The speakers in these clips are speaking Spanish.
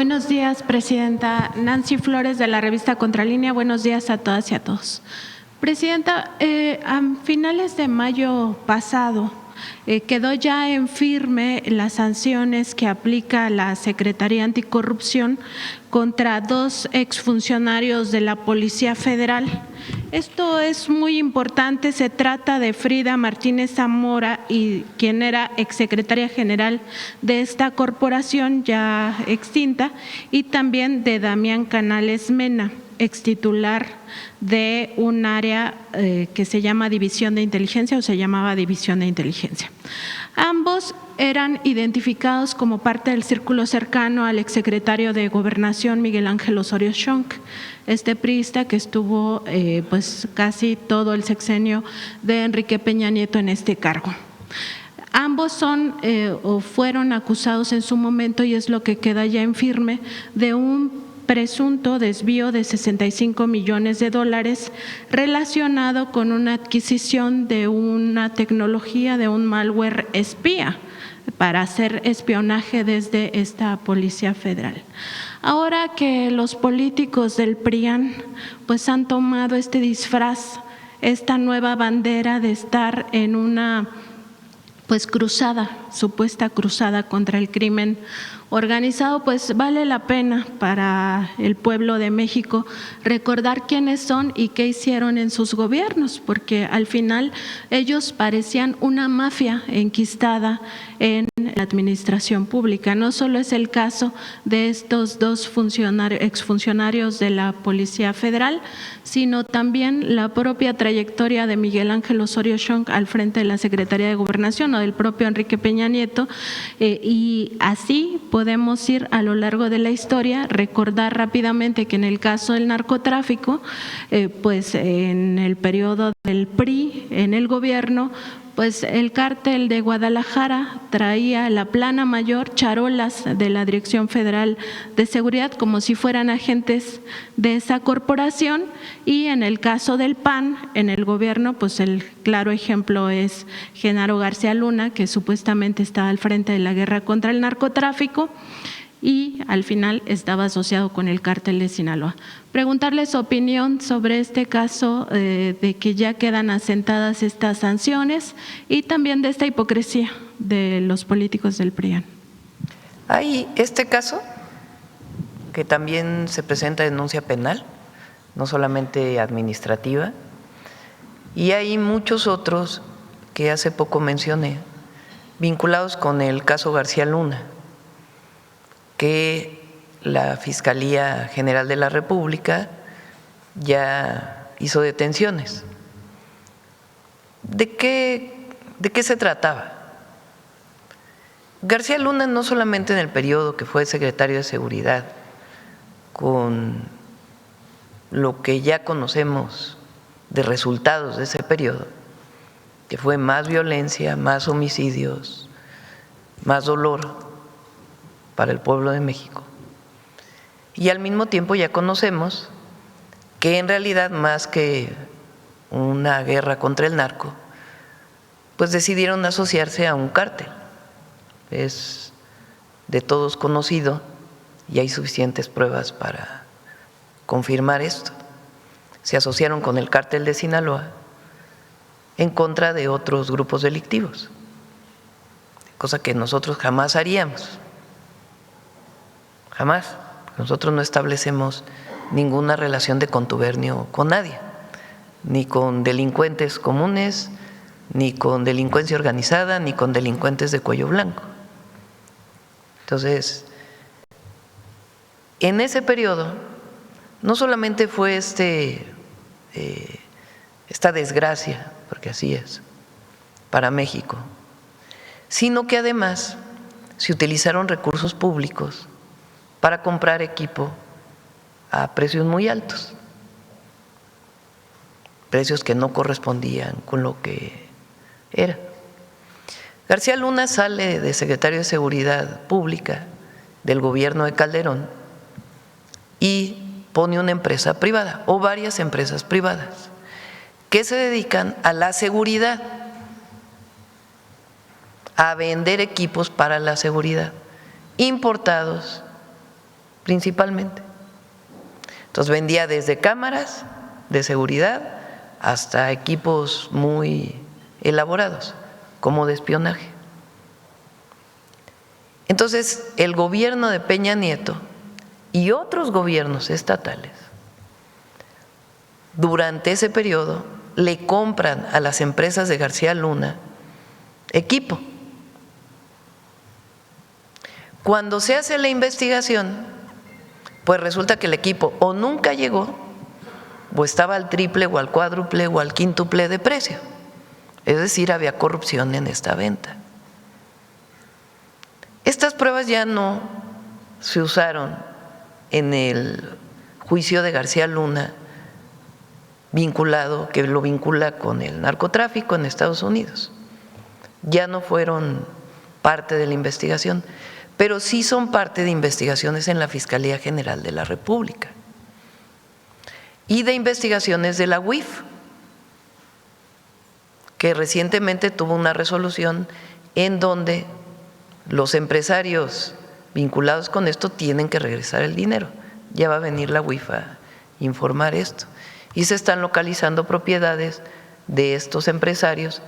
Buenos días, Presidenta. Nancy Flores, de la revista Contralínea. Buenos días a todas y a todos. Presidenta, a finales de mayo pasado quedó ya en firme las sanciones que aplica la Secretaría Anticorrupción contra 2 exfuncionarios de la Policía Federal. Esto es muy importante, se trata de Frida Martínez Zamora, quien era exsecretaria general de esta corporación ya extinta, y también de Damián Canales Mena, extitular de un área que se llama División de Inteligencia o se llamaba División de Inteligencia. Ambos eran identificados como parte del círculo cercano al exsecretario de Gobernación Miguel Ángel Osorio Chong, este priista que estuvo pues casi todo el sexenio de Enrique Peña Nieto en este cargo. Ambos son o fueron acusados en su momento, y es lo que queda ya en firme, de un presunto desvío de $65 millones relacionado con una adquisición de una tecnología, de un malware espía para hacer espionaje desde esta Policía Federal. Ahora que los políticos del PRIAN pues han tomado este disfraz, esta nueva bandera de estar en una pues supuesta cruzada contra el crimen organizado, pues vale la pena para el pueblo de México recordar quiénes son y qué hicieron en sus gobiernos, porque al final ellos parecían una mafia enquistada en la administración pública. No solo es el caso de estos 2 exfuncionarios de la Policía Federal, sino también la propia trayectoria de Miguel Ángel Osorio Chong al frente de la Secretaría de Gobernación o del propio Enrique Peña Nieto, y así podemos ir a lo largo de la historia. Recordar rápidamente que en el caso del narcotráfico, pues en el periodo del PRI en el gobierno, pues el cártel de Guadalajara traía la plana mayor, charolas de la Dirección Federal de Seguridad, como si fueran agentes de esa corporación, y en el caso del PAN en el gobierno, pues el claro ejemplo es Genaro García Luna, que supuestamente estaba al frente de la guerra contra el narcotráfico y al final estaba asociado con el cártel de Sinaloa. Preguntarle su opinión sobre este caso de que ya quedan asentadas estas sanciones y también de esta hipocresía de los políticos del PRIAN. Hay este caso que también se presenta denuncia penal, no solamente administrativa, y hay muchos otros que hace poco mencioné, vinculados con el caso García Luna, que la Fiscalía General de la República ya hizo detenciones. ¿De qué se trataba? García Luna no solamente en el periodo que fue secretario de Seguridad, con lo que ya conocemos de resultados de ese periodo, que fue más violencia, más homicidios, más dolor para el pueblo de México. Y al mismo tiempo ya conocemos que en realidad, más que una guerra contra el narco, pues decidieron asociarse a un cártel. Es de todos conocido y hay suficientes pruebas para confirmar esto. Se asociaron con el cártel de Sinaloa en contra de otros grupos delictivos, cosa que nosotros jamás haríamos. Jamás. Nosotros no establecemos ninguna relación de contubernio con nadie, ni con delincuentes comunes, ni con delincuencia organizada, ni con delincuentes de cuello blanco. Entonces, en ese periodo, no solamente fue esta desgracia, porque así es, para México, sino que además se utilizaron recursos públicos para comprar equipo a precios muy altos, precios que no correspondían con lo que era. García Luna sale de secretario de Seguridad Pública del gobierno de Calderón y pone una empresa privada o varias empresas privadas que se dedican a la seguridad, a vender equipos para la seguridad, importados principalmente. Entonces vendía desde cámaras de seguridad hasta equipos muy elaborados, como de espionaje. Entonces, el gobierno de Peña Nieto y otros gobiernos estatales, durante ese periodo, le compran a las empresas de García Luna equipo. Cuando se hace la investigación, pues resulta que el equipo o nunca llegó, o estaba al triple o al cuádruple o al quíntuple de precio. Es decir, había corrupción en esta venta. Estas pruebas ya no se usaron en el juicio de García Luna vinculado, que lo vincula con el narcotráfico en Estados Unidos. Ya no fueron parte de la investigación, pero sí son parte de investigaciones en la Fiscalía General de la República y de investigaciones de la UIF, que recientemente tuvo una resolución en donde los empresarios vinculados con esto tienen que regresar el dinero. Ya va a venir la UIF a informar esto. Y se están localizando propiedades de estos empresarios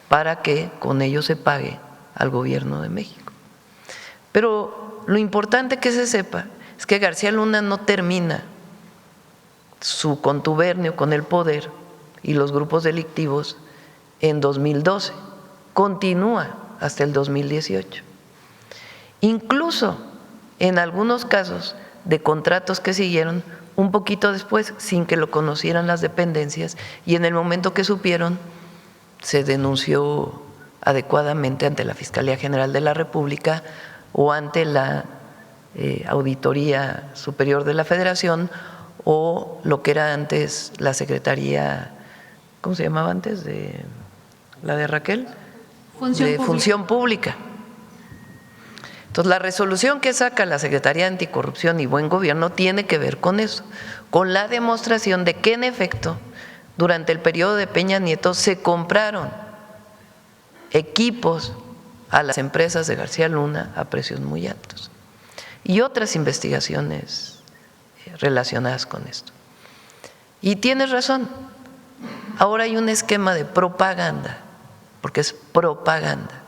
para que con ello se pague al gobierno de México. Pero lo importante que se sepa es que García Luna no termina su contubernio con el poder y los grupos delictivos en 2012, continúa hasta el 2018. Incluso en algunos casos de contratos que siguieron un poquito después, sin que lo conocieran las dependencias, y en el momento que supieron, se denunció adecuadamente ante la Fiscalía General de la República o ante la Auditoría Superior de la Federación o lo que era antes la Secretaría, ¿cómo se llamaba antes? ¿La de Raquel? Función Pública. Entonces, la resolución que saca la Secretaría de Anticorrupción y Buen Gobierno tiene que ver con eso, con la demostración de que en efecto, durante el periodo de Peña Nieto se compraron equipos a las empresas de García Luna a precios muy altos y otras investigaciones relacionadas con esto. Y tienes razón, ahora hay un esquema de propaganda, porque es propaganda,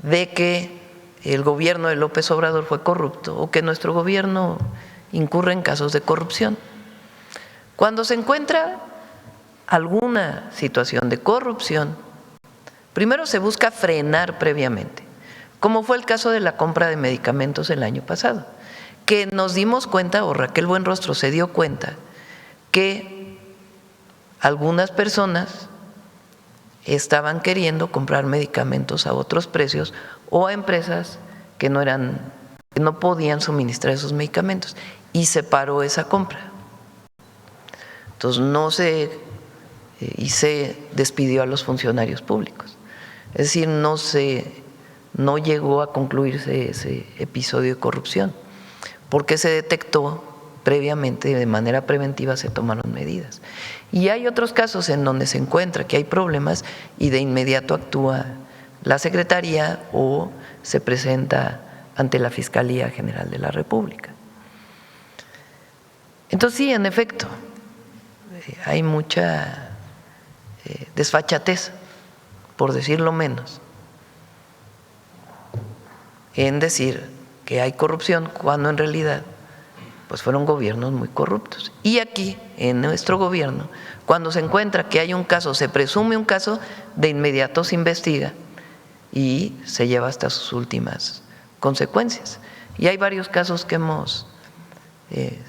de que el gobierno de López Obrador fue corrupto o que nuestro gobierno incurre en casos de corrupción. Cuando se encuentra alguna situación de corrupción, primero se busca frenar previamente, como fue el caso de la compra de medicamentos el año pasado, que nos dimos cuenta, o Raquel Buenrostro se dio cuenta, que algunas personas estaban queriendo comprar medicamentos a otros precios o a empresas que no podían suministrar esos medicamentos, y se paró esa compra. Entonces se despidió a los funcionarios públicos. Es decir, no llegó a concluirse ese episodio de corrupción, porque se detectó previamente, de manera preventiva se tomaron medidas. Y hay otros casos en donde se encuentra que hay problemas y de inmediato actúa la Secretaría o se presenta ante la Fiscalía General de la República. Entonces sí, en efecto, hay mucha desfachatez, por decirlo menos, en decir que hay corrupción cuando en realidad pues fueron gobiernos muy corruptos. Y aquí, en nuestro gobierno, cuando se encuentra que hay un caso, se presume un caso, de inmediato se investiga y se lleva hasta sus últimas consecuencias. Y hay varios casos que hemos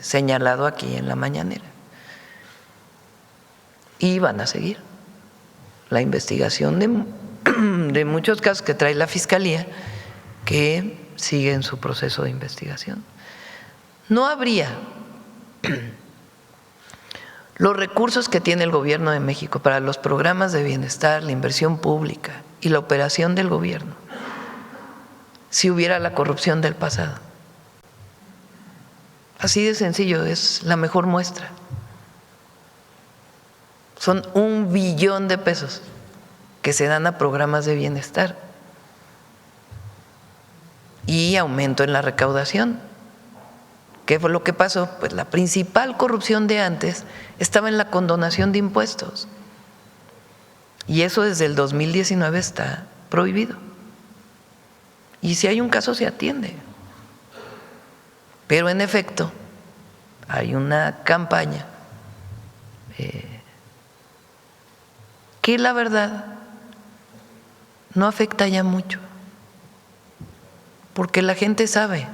señalado aquí en la mañanera. Y van a seguir la investigación de muchos casos que trae la Fiscalía, que siguen su proceso de investigación. No habría los recursos que tiene el Gobierno de México para los programas de bienestar, la inversión pública y la operación del gobierno si hubiera la corrupción del pasado. Así de sencillo, es la mejor muestra. Son 1 billón de pesos que se dan a programas de bienestar y aumento en la recaudación ¿qué fue lo que pasó? Pues la principal corrupción de antes estaba en la condonación de impuestos. Y eso desde el 2019 está prohibido. Y si hay un caso se atiende. Pero en efecto, hay una campaña que la verdad no afecta ya mucho, porque la gente sabe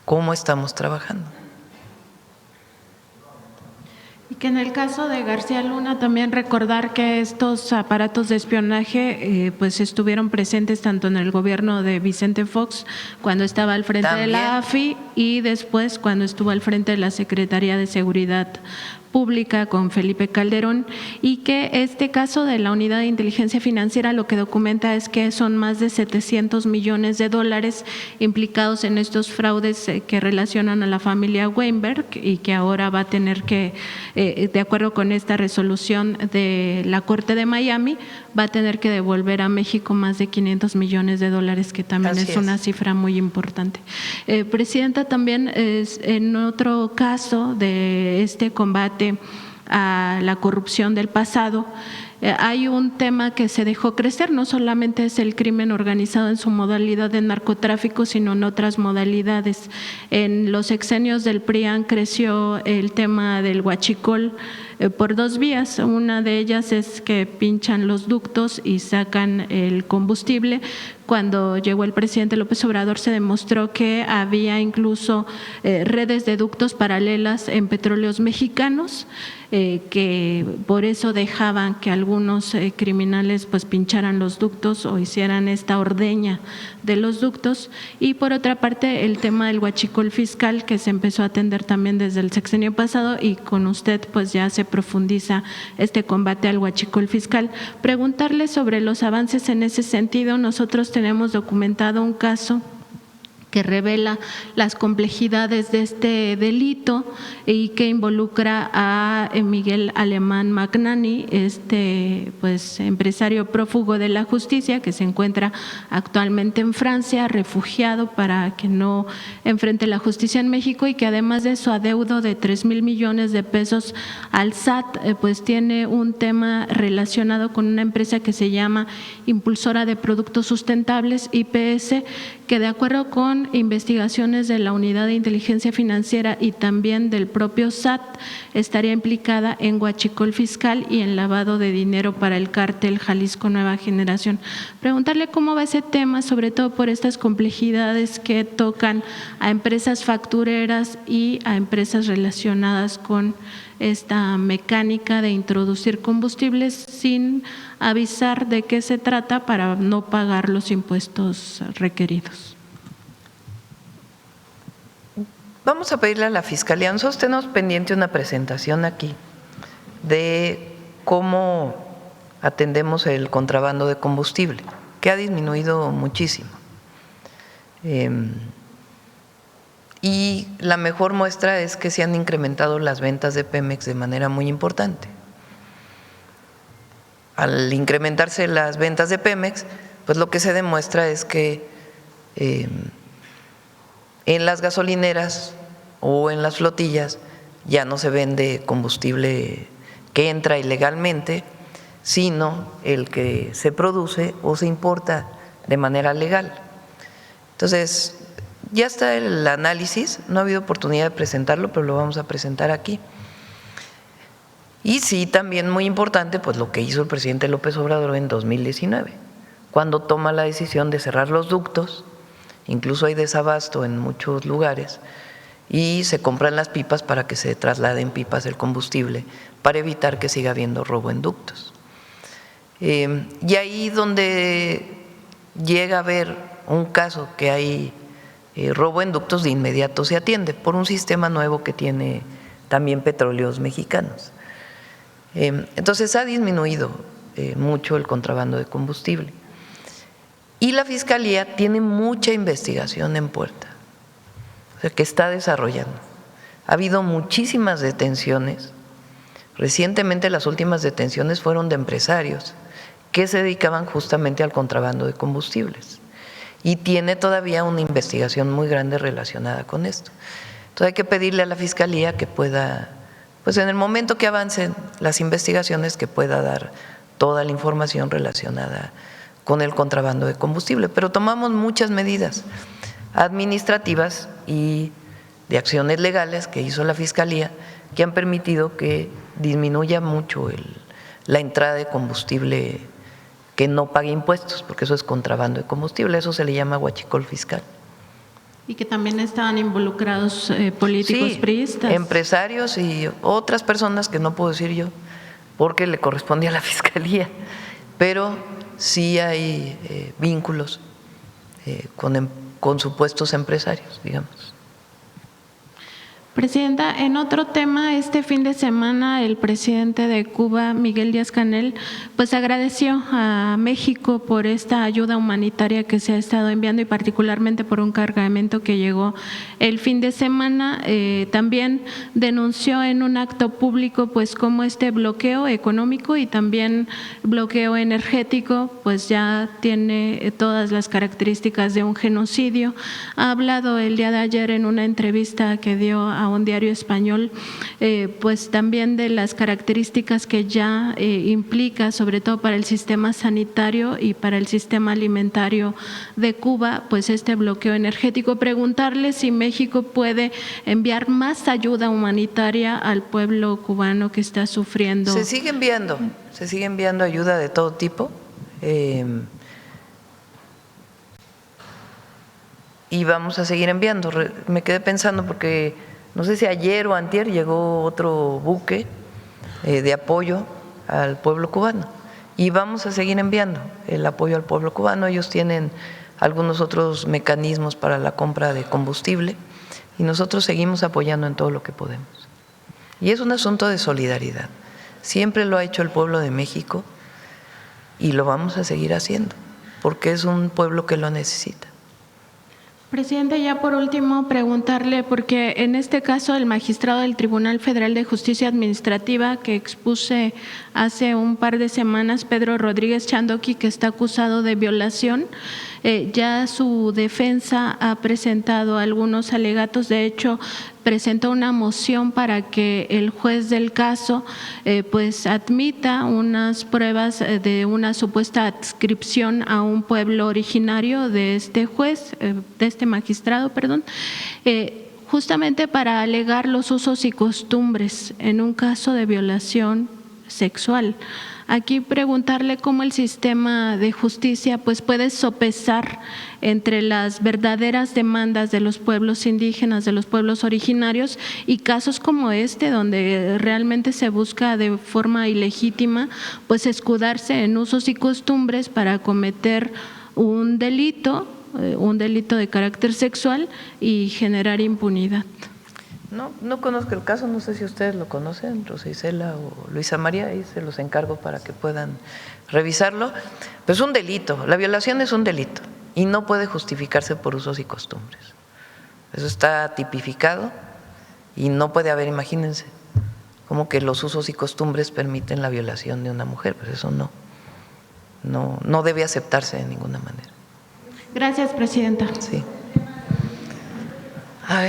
cómo estamos trabajando. Y que en el caso de García Luna también recordar que estos aparatos de espionaje pues estuvieron presentes tanto en el gobierno de Vicente Fox cuando estaba al frente de la AFI y después cuando estuvo al frente de la Secretaría de Seguridad Pública con Felipe Calderón, y que este caso de la Unidad de Inteligencia Financiera lo que documenta es que son más de 700 millones de dólares implicados en estos fraudes que relacionan a la familia Weinberg y que ahora va a tener que, de acuerdo con esta resolución de la Corte de Miami, va a tener que devolver a México más de 500 millones de dólares, que también es una cifra muy importante. Presidenta, también en otro caso de este combate a la corrupción del pasado, hay un tema que se dejó crecer, no solamente es el crimen organizado en su modalidad de narcotráfico, sino en otras modalidades. En los sexenios del PRIAN creció el tema del huachicol por dos vías. Una de ellas es que pinchan los ductos y sacan el combustible. Cuando llegó el presidente López Obrador se demostró que había incluso redes de ductos paralelas en petróleos mexicanos, que por eso dejaban que algunos criminales pues pincharan los ductos o hicieran esta ordeña de los ductos. Y por otra parte el tema del huachicol fiscal, que se empezó a atender también desde el sexenio pasado, y con usted pues ya se profundiza este combate al huachicol fiscal. Preguntarle sobre los avances en ese sentido. Nosotros tenemos documentado un caso que revela las complejidades de este delito y que involucra a Miguel Alemán Magnani, pues empresario prófugo de la justicia que se encuentra actualmente en Francia, refugiado para que no enfrente la justicia en México, y que además de su adeudo de 3,000 millones de pesos al SAT, pues tiene un tema relacionado con una empresa que se llama Impulsora de Productos Sustentables, IPS, que de acuerdo con investigaciones de la Unidad de Inteligencia Financiera y también del propio SAT, estaría implicada en huachicol fiscal y en lavado de dinero para el cártel Jalisco Nueva Generación. Preguntarle cómo va ese tema, sobre todo por estas complejidades que tocan a empresas factureras y a empresas relacionadas con esta mecánica de introducir combustibles sin avisar de qué se trata para no pagar los impuestos requeridos. Vamos a pedirle a la Fiscalía, nosotros tenemos pendiente una presentación aquí de cómo atendemos el contrabando de combustible, que ha disminuido muchísimo. Y la mejor muestra es que se han incrementado las ventas de Pemex de manera muy importante. Al incrementarse las ventas de Pemex, pues lo que se demuestra es que en las gasolineras o en las flotillas ya no se vende combustible que entra ilegalmente, sino el que se produce o se importa de manera legal. Entonces, ya está el análisis, no ha habido oportunidad de presentarlo, pero lo vamos a presentar aquí. Y sí, también muy importante, pues lo que hizo el presidente López Obrador en 2019, cuando toma la decisión de cerrar los ductos. Incluso hay desabasto en muchos lugares y se compran las pipas para que se trasladen pipas del combustible para evitar que siga habiendo robo en ductos. Y ahí donde llega a haber un caso que hay robo en ductos, de inmediato se atiende por un sistema nuevo que tiene también Petróleos Mexicanos. Entonces ha disminuido mucho el contrabando de combustible. Y la Fiscalía tiene mucha investigación en puerta, o sea, que está desarrollando. Ha habido muchísimas detenciones. Recientemente las últimas detenciones fueron de empresarios que se dedicaban justamente al contrabando de combustibles. y tiene todavía una investigación muy grande relacionada con esto. Entonces hay que pedirle a la Fiscalía que pueda, pues en el momento que avancen las investigaciones, que pueda dar toda la información relacionada con el contrabando de combustible. Pero tomamos muchas medidas administrativas y de acciones legales que hizo la Fiscalía que han permitido que disminuya mucho la entrada de combustible que no pague impuestos, porque eso es contrabando de combustible, eso se le llama huachicol fiscal. Y que también estaban involucrados políticos priistas. Empresarios y otras personas que no puedo decir yo, porque le corresponde a la Fiscalía, pero sí hay vínculos con supuestos empresarios, digamos. Presidenta, en otro tema, este fin de semana el presidente de Cuba, Miguel Díaz-Canel, pues agradeció a México por esta ayuda humanitaria que se ha estado enviando y particularmente por un cargamento que llegó el fin de semana. También denunció en un acto público pues como este bloqueo económico y también bloqueo energético pues ya tiene todas las características de un genocidio. Ha hablado el día de ayer en una entrevista que dio a un diario español, pues también de las características que ya implica, sobre todo para el sistema sanitario y para el sistema alimentario de Cuba, pues este bloqueo energético. Preguntarle si México puede enviar más ayuda humanitaria al pueblo cubano que está sufriendo. Se sigue enviando ayuda de todo tipo. Y vamos a seguir enviando. Me quedé pensando porque no sé si ayer o antier llegó otro buque de apoyo al pueblo cubano y vamos a seguir enviando el apoyo al pueblo cubano. Ellos tienen algunos otros mecanismos para la compra de combustible y nosotros seguimos apoyando en todo lo que podemos. Y es un asunto de solidaridad. Siempre lo ha hecho el pueblo de México y lo vamos a seguir haciendo porque es un pueblo que lo necesita. Presidente, ya por último preguntarle, porque en este caso el magistrado del Tribunal Federal de Justicia Administrativa que expuse hace un par de semanas, Pedro Rodríguez Chandoqui, que está acusado de violación, ya su defensa ha presentado algunos alegatos, de hecho presentó una moción para que el juez del caso pues admita unas pruebas de una supuesta adscripción a un pueblo originario de este juez, de este magistrado, perdón, justamente para alegar los usos y costumbres en un caso de violación sexual. Aquí preguntarle cómo el sistema de justicia pues puede sopesar entre las verdaderas demandas de los pueblos indígenas, de los pueblos originarios y casos como este donde realmente se busca de forma ilegítima pues escudarse en usos y costumbres para cometer un delito de carácter sexual y generar impunidad. No conozco el caso, no sé si ustedes lo conocen, Rosa Isela o Luisa María, ahí se los encargo para que puedan revisarlo. Pero es un delito, la violación es un delito y no puede justificarse por usos y costumbres. Eso está tipificado y no puede haber, imagínense, como que los usos y costumbres permiten la violación de una mujer, pues eso no debe aceptarse de ninguna manera. Gracias, Presidenta. Sí. A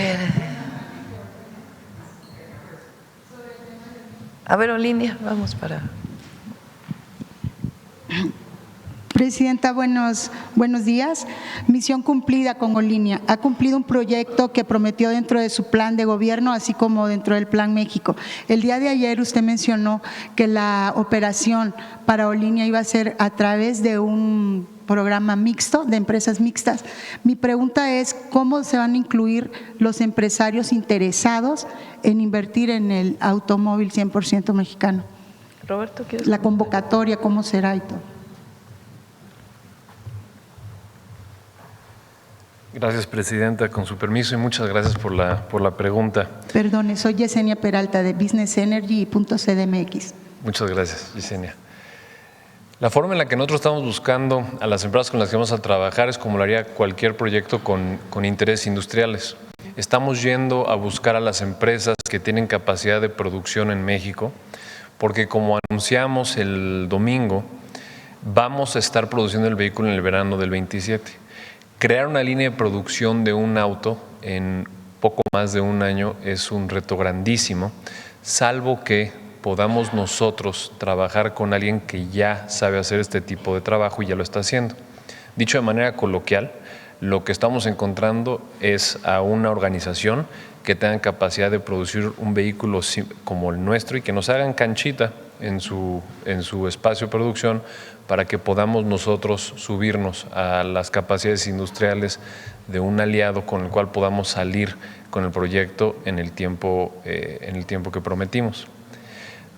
ver, Olinia, vamos para… Presidenta, buenos días. Misión cumplida con Olinia. Ha cumplido un proyecto que prometió dentro de su plan de gobierno, así como dentro del Plan México. El día de ayer usted mencionó que la operación para Olinia iba a ser a través de un programa mixto, de empresas mixtas. Mi pregunta es, ¿cómo se van a incluir los empresarios interesados en invertir en el automóvil 100% mexicano? Roberto, ¿quieres? La convocatoria, ¿cómo será y todo? Gracias, Presidenta. Con su permiso y muchas gracias por la pregunta. Perdone, soy Yesenia Peralta de Business Energy y .cdmx. Muchas gracias, Yesenia. La forma en la que nosotros estamos buscando a las empresas con las que vamos a trabajar es como lo haría cualquier proyecto con intereses industriales. Estamos yendo a buscar a las empresas que tienen capacidad de producción en México, porque como anunciamos el domingo, vamos a estar produciendo el vehículo en el verano del 27. Crear una línea de producción de un auto en poco más de un año es un reto grandísimo, salvo que podamos nosotros trabajar con alguien que ya sabe hacer este tipo de trabajo y ya lo está haciendo. Dicho de manera coloquial, lo que estamos encontrando es a una organización que tenga capacidad de producir un vehículo como el nuestro y que nos hagan canchita en su espacio de producción para que podamos nosotros subirnos a las capacidades industriales de un aliado con el cual podamos salir con el proyecto en el tiempo que prometimos.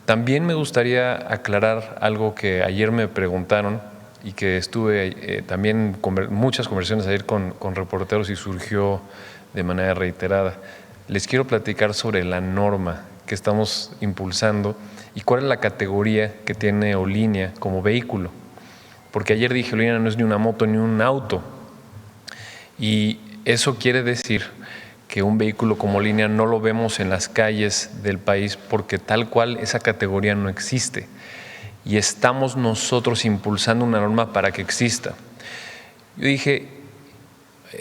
También me gustaría aclarar algo que ayer me preguntaron y que estuve también en muchas conversaciones ayer con reporteros y surgió de manera reiterada. Les quiero platicar sobre la norma que estamos impulsando y cuál es la categoría que tiene Olinia como vehículo. Porque ayer dije, Olinia no es ni una moto ni un auto. Y eso quiere decir que un vehículo como Olinia no lo vemos en las calles del país porque tal cual esa categoría no existe. Y estamos nosotros impulsando una norma para que exista. Yo dije,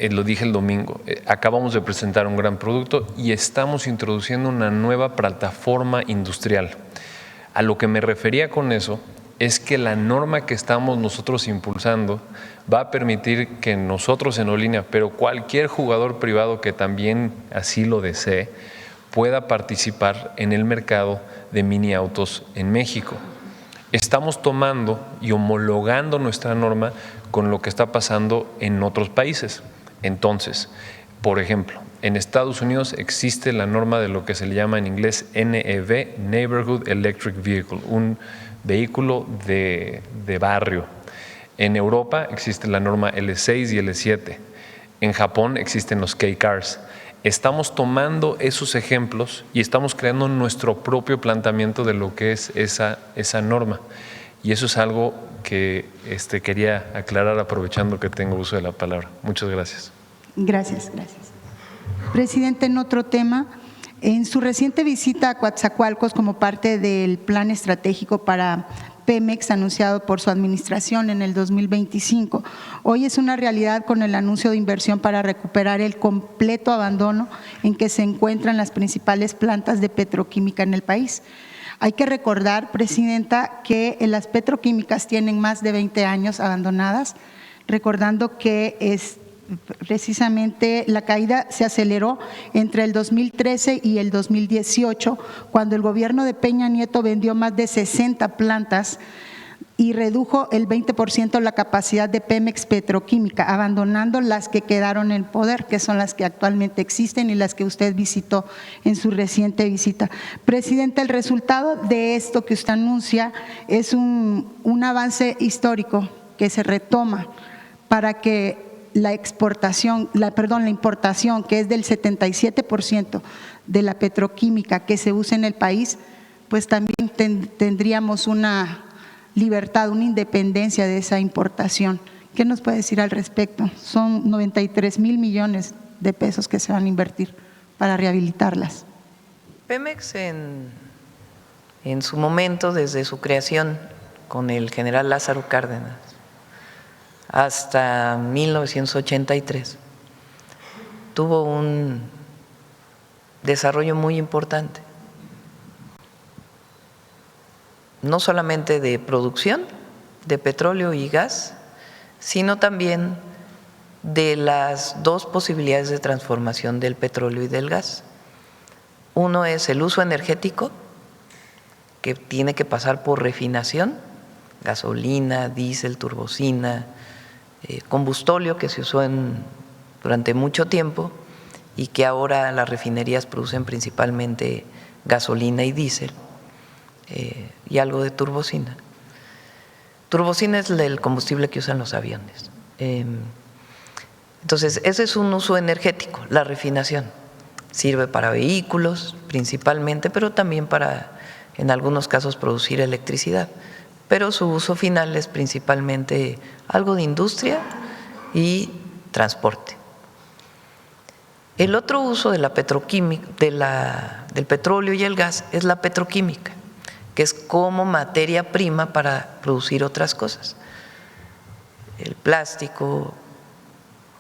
lo dije el domingo, acabamos de presentar un gran producto y estamos introduciendo una nueva plataforma industrial. A lo que me refería con eso es que la norma que estamos nosotros impulsando va a permitir que nosotros en Olinia, pero cualquier jugador privado que también así lo desee, pueda participar en el mercado de mini autos en México. Estamos tomando y homologando nuestra norma con lo que está pasando en otros países. Entonces, por ejemplo, en Estados Unidos existe la norma de lo que se le llama en inglés NEV, Neighborhood Electric Vehicle, un vehículo de barrio. En Europa existe la norma L6 y L7. En Japón existen los K-Cars. Estamos tomando esos ejemplos y estamos creando nuestro propio planteamiento de lo que es esa norma. Y eso es algo que quería aclarar aprovechando que tengo uso de la palabra. Muchas gracias. Gracias. Presidente, en otro tema, en su reciente visita a Coatzacoalcos como parte del plan estratégico para Pemex anunciado por su administración en el 2025, hoy es una realidad con el anuncio de inversión para recuperar el completo abandono en que se encuentran las principales plantas de petroquímica en el país. Hay que recordar, Presidenta, que las petroquímicas tienen más de 20 años abandonadas, recordando que precisamente la caída se aceleró entre el 2013 y el 2018, cuando el gobierno de Peña Nieto vendió más de 60 plantas y redujo el 20% la capacidad de Pemex Petroquímica, abandonando las que quedaron en poder, que son las que actualmente existen y las que usted visitó en su reciente visita. Presidenta, el resultado de esto que usted anuncia es un avance histórico que se retoma para que la importación, que es del 77% de la petroquímica que se usa en el país, pues también tendríamos una libertad, una independencia de esa importación. ¿Qué nos puede decir al respecto? Son 93,000 millones de pesos que se van a invertir para rehabilitarlas. Pemex en su momento, desde su creación con el general Lázaro Cárdenas, hasta 1983, tuvo un desarrollo muy importante, no solamente de producción de petróleo y gas, sino también de las dos posibilidades de transformación del petróleo y del gas. Uno es el uso energético, que tiene que pasar por refinación, gasolina, diésel, turbocina, combustóleo que se usó durante mucho tiempo y que ahora las refinerías producen principalmente gasolina y diésel y algo de turbocina. Turbocina es el combustible que usan los aviones. Entonces, ese es un uso energético, la refinación. Sirve para vehículos principalmente, pero también para, en algunos casos, producir electricidad. Pero su uso final es principalmente algo de industria y transporte. El otro uso de la petroquímica, del petróleo y el gas es la petroquímica, que es como materia prima para producir otras cosas. El plástico,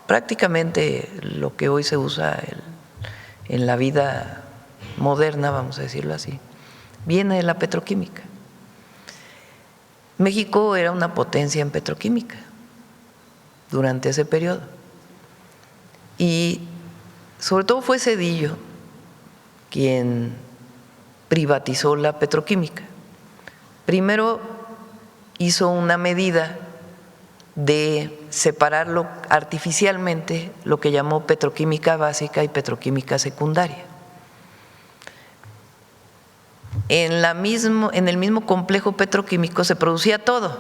prácticamente lo que hoy se usa en la vida moderna, vamos a decirlo así, viene de la petroquímica. México era una potencia en petroquímica durante ese periodo y sobre todo fue Zedillo quien privatizó la petroquímica. Primero hizo una medida de separarlo artificialmente, lo que llamó petroquímica básica y petroquímica secundaria. En el mismo complejo petroquímico se producía todo,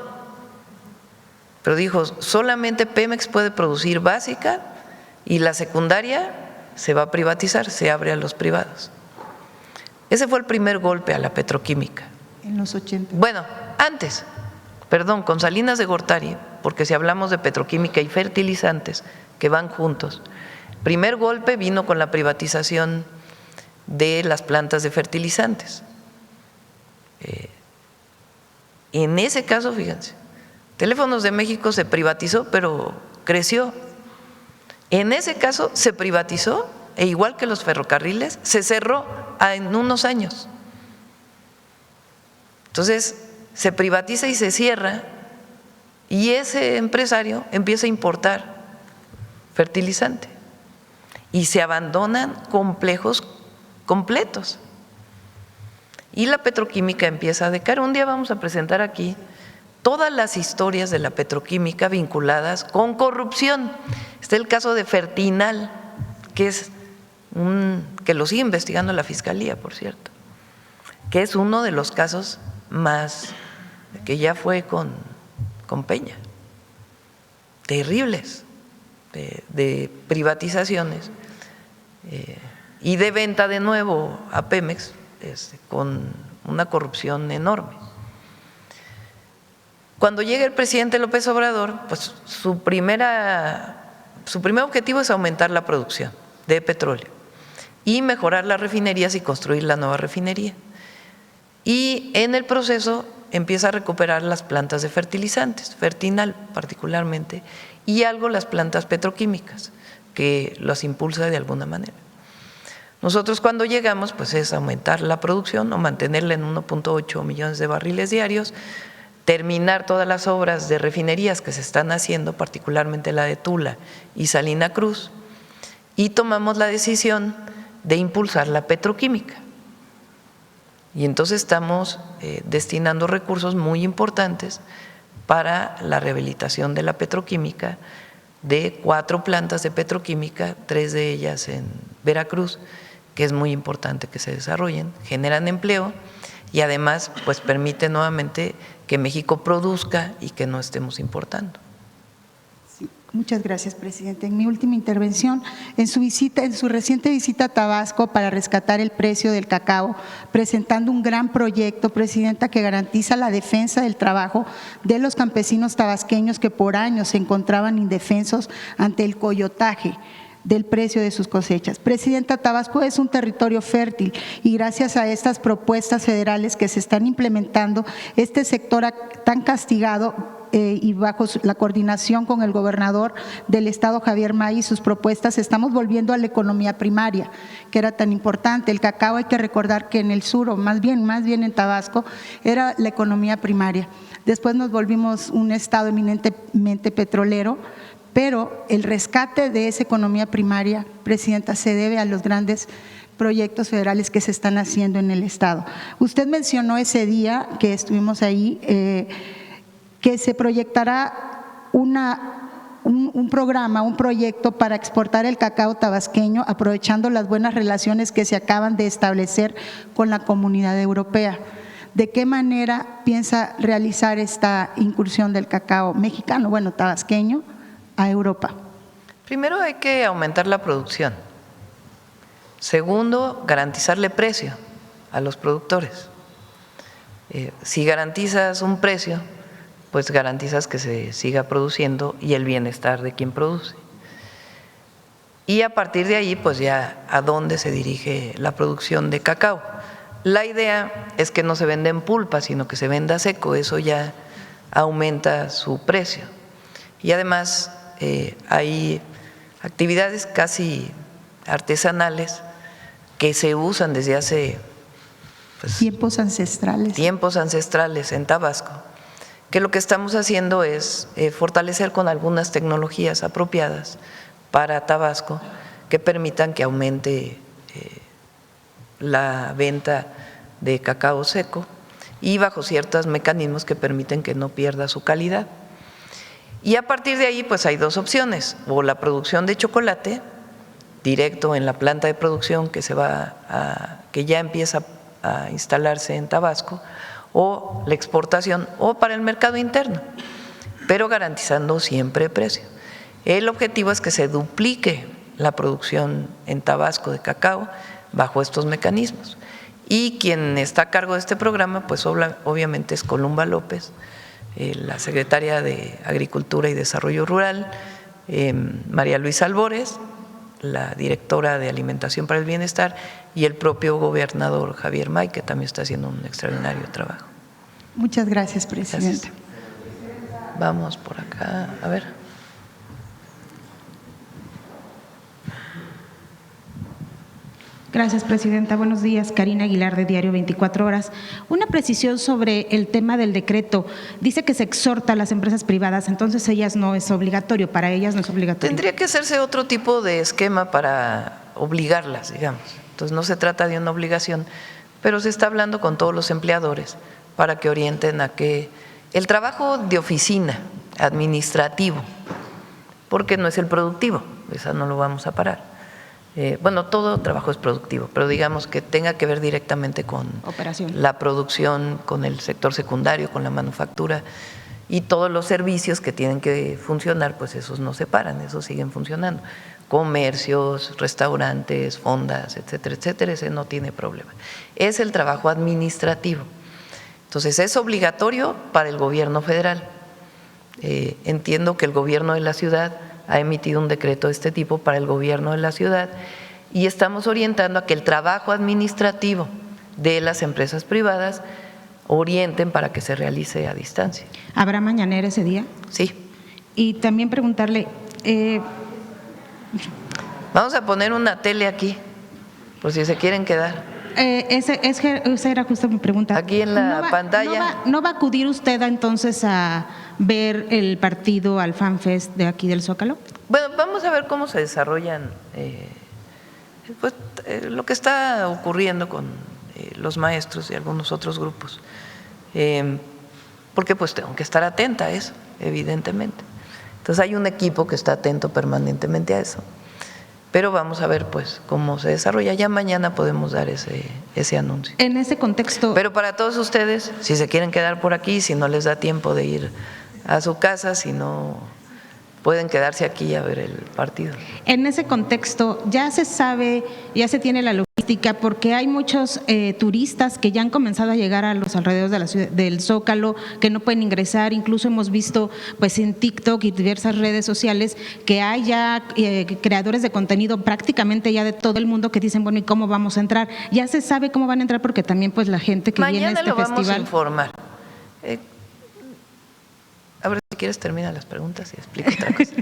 pero dijo, solamente Pemex puede producir básica y la secundaria se va a privatizar, se abre a los privados. Ese fue el primer golpe a la petroquímica. En los 80. Bueno, antes, con Salinas de Gortari, porque si hablamos de petroquímica y fertilizantes que van juntos, el primer golpe vino con la privatización de las plantas de fertilizantes. En ese caso, fíjense, Teléfonos de México se privatizó, pero creció. En ese caso se privatizó e igual que los ferrocarriles, se cerró en unos años. Entonces, se privatiza y se cierra y ese empresario empieza a importar fertilizante y se abandonan complejos completos. Y la petroquímica empieza a decaer. Un día vamos a presentar aquí todas las historias de la petroquímica vinculadas con corrupción. Está el caso de Fertinal, que lo sigue investigando la Fiscalía, por cierto, que es uno de los casos más que ya fue con Peña, terribles, de privatizaciones y de venta de nuevo a Pemex con una corrupción enorme. Cuando llega el presidente López Obrador, pues su primer objetivo es aumentar la producción de petróleo y mejorar las refinerías y construir la nueva refinería. Y en el proceso empieza a recuperar las plantas de fertilizantes, Fertinal particularmente, y algo las plantas petroquímicas, que las impulsa de alguna manera. Nosotros cuando llegamos, pues es aumentar la producción o mantenerla en 1.8 millones de barriles diarios, terminar todas las obras de refinerías que se están haciendo, particularmente la de Tula y Salina Cruz, y tomamos la decisión de impulsar la petroquímica. Y entonces estamos destinando recursos muy importantes para la rehabilitación de la petroquímica, de 4 plantas de petroquímica, 3 de ellas en Veracruz, que es muy importante que se desarrollen, generan empleo y además pues permite nuevamente que México produzca y que no estemos importando. Sí, muchas gracias, presidente. En mi última intervención, en su reciente visita a Tabasco para rescatar el precio del cacao, presentando un gran proyecto, presidenta, que garantiza la defensa del trabajo de los campesinos tabasqueños que por años se encontraban indefensos ante el coyotaje del precio de sus cosechas. Presidenta, Tabasco es un territorio fértil y gracias a estas propuestas federales que se están implementando, este sector tan castigado y bajo la coordinación con el gobernador del estado, Javier May, y sus propuestas, estamos volviendo a la economía primaria, que era tan importante. El cacao, hay que recordar que en el sur, o más bien en Tabasco, era la economía primaria. Después nos volvimos un estado eminentemente petrolero, pero el rescate de esa economía primaria, presidenta, se debe a los grandes proyectos federales que se están haciendo en el estado. Usted mencionó ese día que estuvimos ahí, que se proyectará un programa, un proyecto para exportar el cacao tabasqueño, aprovechando las buenas relaciones que se acaban de establecer con la Comunidad Europea. ¿De qué manera piensa realizar esta incursión del cacao mexicano, tabasqueño, a Europa? Primero hay que aumentar la producción. Segundo, garantizarle precio a los productores. Si garantizas un precio, pues garantizas que se siga produciendo y el bienestar de quien produce. Y a partir de ahí, pues ya a dónde se dirige la producción de cacao. La idea es que no se venda en pulpa, sino que se venda seco, eso ya aumenta su precio. Y además hay actividades casi artesanales que se usan desde hace tiempos ancestrales en Tabasco, que lo que estamos haciendo es fortalecer con algunas tecnologías apropiadas para Tabasco que permitan que aumente la venta de cacao seco y bajo ciertos mecanismos que permiten que no pierda su calidad. Y a partir de ahí pues hay dos opciones, o la producción de chocolate directo en la planta de producción que ya empieza a instalarse en Tabasco, o la exportación, o para el mercado interno, pero garantizando siempre precio. El objetivo es que se duplique la producción en Tabasco de cacao bajo estos mecanismos. Y quien está a cargo de este programa, pues obviamente es Columba López, la secretaria de Agricultura y Desarrollo Rural, María Luisa Albores, la directora de Alimentación para el Bienestar, y el propio gobernador Javier May, que también está haciendo un extraordinario trabajo. Muchas gracias, presidenta. Gracias. Vamos por acá, a ver. Gracias, presidenta. Buenos días. Karina Aguilar, de Diario 24 Horas. Una precisión sobre el tema del decreto. Dice que se exhorta a las empresas privadas, entonces ellas no es obligatorio, para ellas no es obligatorio. Tendría que hacerse otro tipo de esquema para obligarlas, digamos. Entonces no se trata de una obligación, pero se está hablando con todos los empleadores para que orienten a que el trabajo de oficina, administrativo, porque no es el productivo, esa no lo vamos a parar. Bueno, todo trabajo es productivo, pero digamos que tenga que ver directamente con la producción, con el sector secundario, con la manufactura y todos los servicios que tienen que funcionar, pues esos no se paran, esos siguen funcionando. Comercios, restaurantes, fondas, etcétera, etcétera, ese no tiene problema. Es el trabajo administrativo. Entonces, es obligatorio para el gobierno federal. Entiendo que el gobierno de la ciudad ha emitido un decreto de este tipo para el gobierno de la ciudad y estamos orientando a que el trabajo administrativo de las empresas privadas orienten para que se realice a distancia. ¿Habrá mañanera ese día? Sí. Y también preguntarle… Vamos a poner una tele aquí, por si se quieren quedar. Esa era justo mi pregunta. Aquí en la pantalla. ¿No va a acudir usted entonces a ver el partido al FanFest de aquí del Zócalo? Bueno, vamos a ver cómo se desarrollan lo que está ocurriendo con los maestros y algunos otros grupos, porque pues tengo que estar atenta a eso, evidentemente. Entonces hay un equipo que está atento permanentemente a eso. Pero vamos a ver pues cómo se desarrolla. Ya mañana podemos dar ese anuncio. En ese contexto… Pero para todos ustedes, si se quieren quedar por aquí, si no les da tiempo de ir a su casa, si no, pueden quedarse aquí a ver el partido. En ese contexto, ya se sabe, ya se tiene la logística, porque hay muchos turistas que ya han comenzado a llegar a los alrededores de la ciudad, del Zócalo, que no pueden ingresar. Incluso hemos visto pues en TikTok y diversas redes sociales que hay ya creadores de contenido prácticamente ya de todo el mundo que dicen, bueno, ¿y cómo vamos a entrar? Ya se sabe cómo van a entrar porque también pues la gente que viene a este festival… Mañana lo vamos a informar. A ver, si quieres termina las preguntas y explico otra cosa.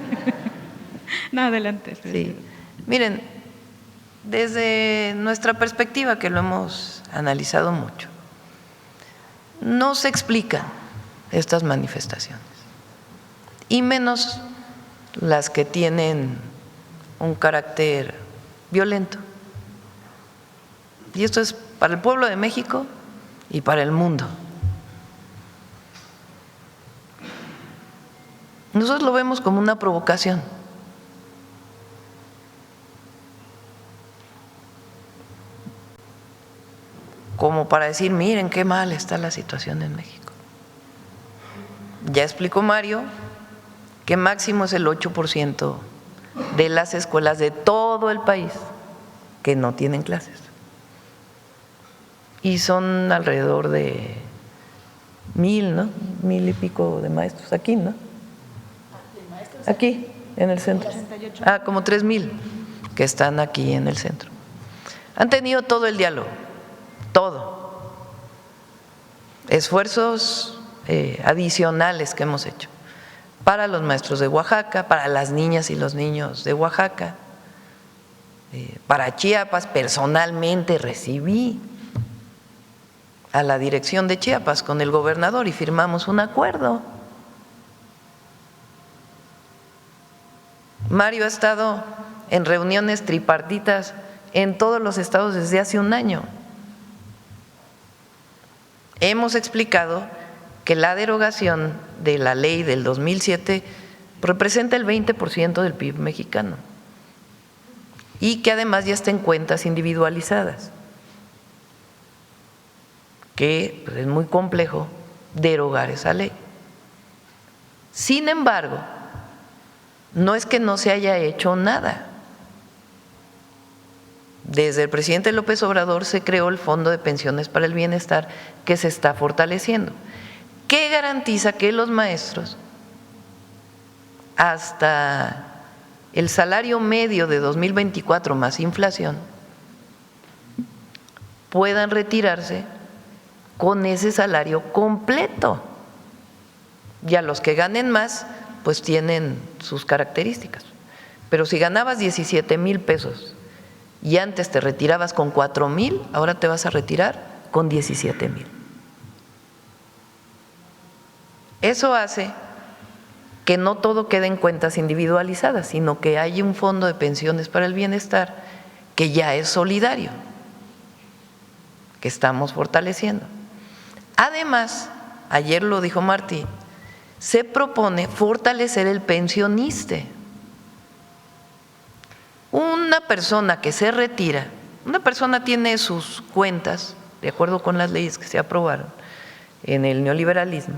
No, adelante. Sí. Miren, desde nuestra perspectiva, que lo hemos analizado mucho, no se explican estas manifestaciones, y menos las que tienen un carácter violento. Y esto es para el pueblo de México y para el mundo. Nosotros lo vemos como una provocación. Como para decir, miren qué mal está la situación en México. Ya explicó Mario que máximo es el 8% de las escuelas de todo el país que no tienen clases. Y son alrededor de 1,000, ¿no? 1,000 y pico de maestros aquí, ¿no? Aquí, en el centro. Como 3,000 que están aquí en el centro. Han tenido todo el diálogo, todo. Esfuerzos adicionales que hemos hecho para los maestros de Oaxaca, para las niñas y los niños de Oaxaca, para Chiapas. Personalmente recibí a la dirección de Chiapas con el gobernador y firmamos un acuerdo. Mario ha estado en reuniones tripartitas en todos los estados desde hace un año. Hemos explicado que la derogación de la ley del 2007 representa el 20% del PIB mexicano y que además ya está en cuentas individualizadas, que pues, es muy complejo derogar esa ley. Sin embargo, no es que no se haya hecho nada. Desde el presidente López Obrador se creó el Fondo de Pensiones para el Bienestar, que se está fortaleciendo, que garantiza que los maestros hasta el salario medio de 2024 más inflación puedan retirarse con ese salario completo. Y a los que ganen más, pues tienen sus características. Pero si ganabas 17,000 pesos y antes te retirabas con 4,000, ahora te vas a retirar con 17,000. Eso hace que no todo quede en cuentas individualizadas, sino que hay un fondo de pensiones para el bienestar que ya es solidario, que estamos fortaleciendo. Además, ayer lo dijo Martí, se propone fortalecer el pensioniste. Una persona que se retira, una persona tiene sus cuentas, de acuerdo con las leyes que se aprobaron en el neoliberalismo.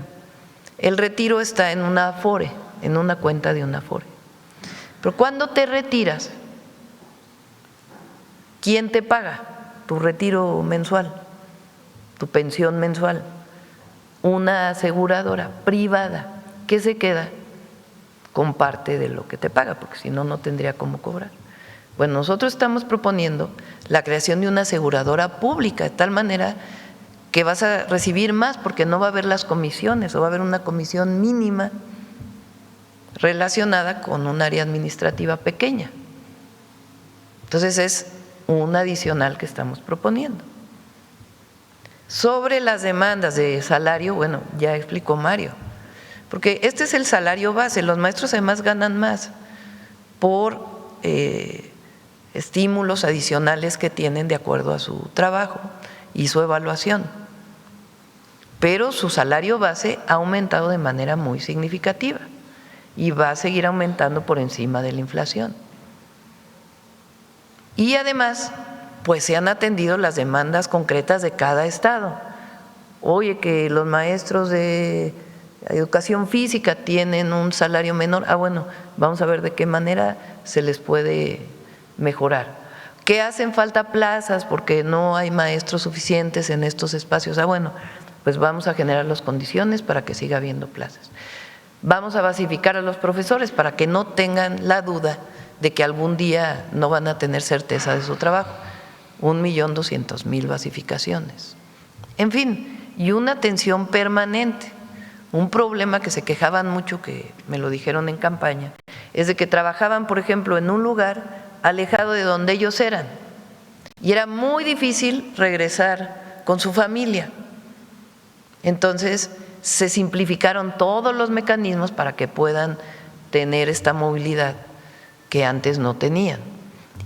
El retiro está en una Afore, en una cuenta de una Afore. Pero cuando te retiras, ¿quién te paga tu retiro mensual, tu pensión mensual? Una aseguradora privada que se queda con parte de lo que te paga, porque si no, no tendría cómo cobrar. Bueno, nosotros estamos proponiendo la creación de una aseguradora pública, de tal manera que vas a recibir más porque no va a haber las comisiones o va a haber una comisión mínima relacionada con un área administrativa pequeña. Entonces es un adicional que estamos proponiendo. Sobre las demandas de salario, bueno, ya explicó Mario, porque este es el salario base. Los maestros además ganan más por estímulos adicionales que tienen de acuerdo a su trabajo y su evaluación, pero su salario base ha aumentado de manera muy significativa y va a seguir aumentando por encima de la inflación. Y además, pues se han atendido las demandas concretas de cada estado. Oye, que los maestros de educación física tienen un salario menor, bueno, vamos a ver de qué manera se les puede mejorar. ¿Qué hacen falta plazas porque no hay maestros suficientes en estos espacios? Bueno, pues vamos a generar las condiciones para que siga habiendo plazas. Vamos a basificar a los profesores para que no tengan la duda de que algún día no van a tener certeza de su trabajo. 1,200,000 basificaciones. En fin, y una atención permanente. Un problema que se quejaban mucho, que me lo dijeron en campaña, es de que trabajaban, por ejemplo, en un lugar alejado de donde ellos eran y era muy difícil regresar con su familia. Entonces se simplificaron todos los mecanismos para que puedan tener esta movilidad que antes no tenían,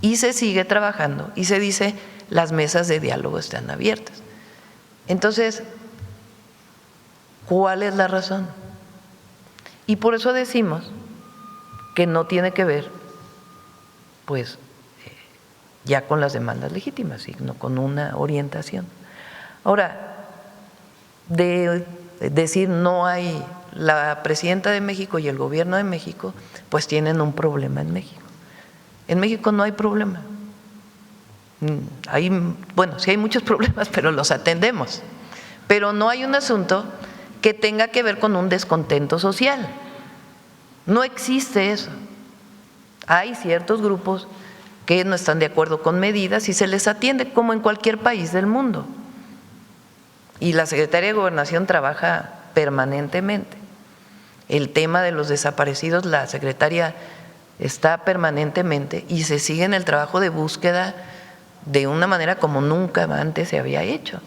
y se sigue trabajando y se dice las mesas de diálogo están abiertas. Entonces, ¿cuál es la razón? Y por eso decimos que no tiene que ver pues ya con las demandas legítimas, sino con una orientación. Ahora, de decir no hay, la presidenta de México y el gobierno de México pues tienen un problema en México. En México no hay problema. Bueno, sí hay muchos problemas, pero los atendemos. Pero no hay un asunto que tenga que ver con un descontento social. No existe eso. Hay ciertos grupos que no están de acuerdo con medidas y se les atiende como en cualquier país del mundo. Y la Secretaría de Gobernación trabaja permanentemente. El tema de los desaparecidos, la secretaria está permanentemente y se sigue en el trabajo de búsqueda de una manera como nunca antes se había hecho.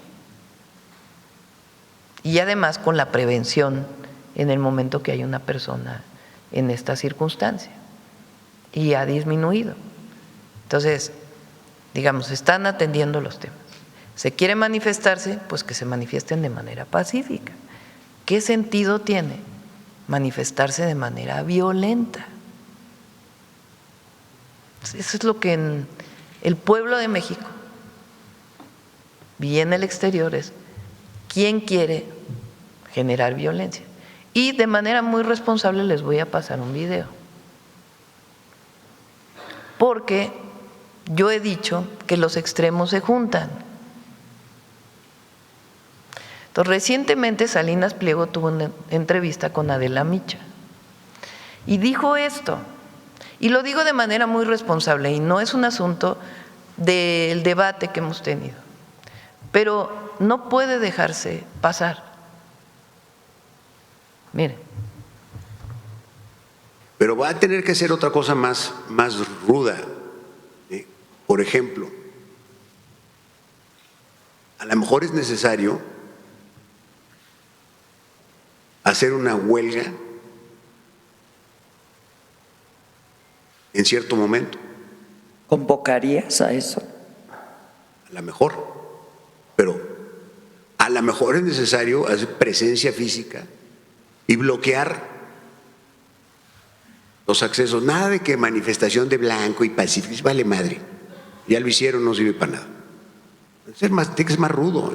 Y además con la prevención en el momento que hay una persona en esta circunstancia. Y ha disminuido. Entonces, digamos, están atendiendo los temas. ¿Se quiere manifestarse? Pues que se manifiesten de manera pacífica. ¿Qué sentido tiene manifestarse de manera violenta? Eso es lo que en el pueblo de México y en el exterior es quién quiere generar violencia. Y de manera muy responsable les voy a pasar un video. Porque yo he dicho que los extremos se juntan. Entonces, recientemente Salinas Pliego tuvo una entrevista con Adela Micha y dijo esto, y lo digo de manera muy responsable, y no es un asunto del debate que hemos tenido, pero no puede dejarse pasar. Miren. Pero va a tener que ser otra cosa más ruda. Por ejemplo, a lo mejor es necesario hacer una huelga en cierto momento. ¿Convocarías a eso? A lo mejor, pero a lo mejor es necesario hacer presencia física y bloquear los accesos. Nada de que manifestación de blanco y pacífico, vale madre. Ya lo hicieron, no sirve para nada. Tiene que ser más rudo.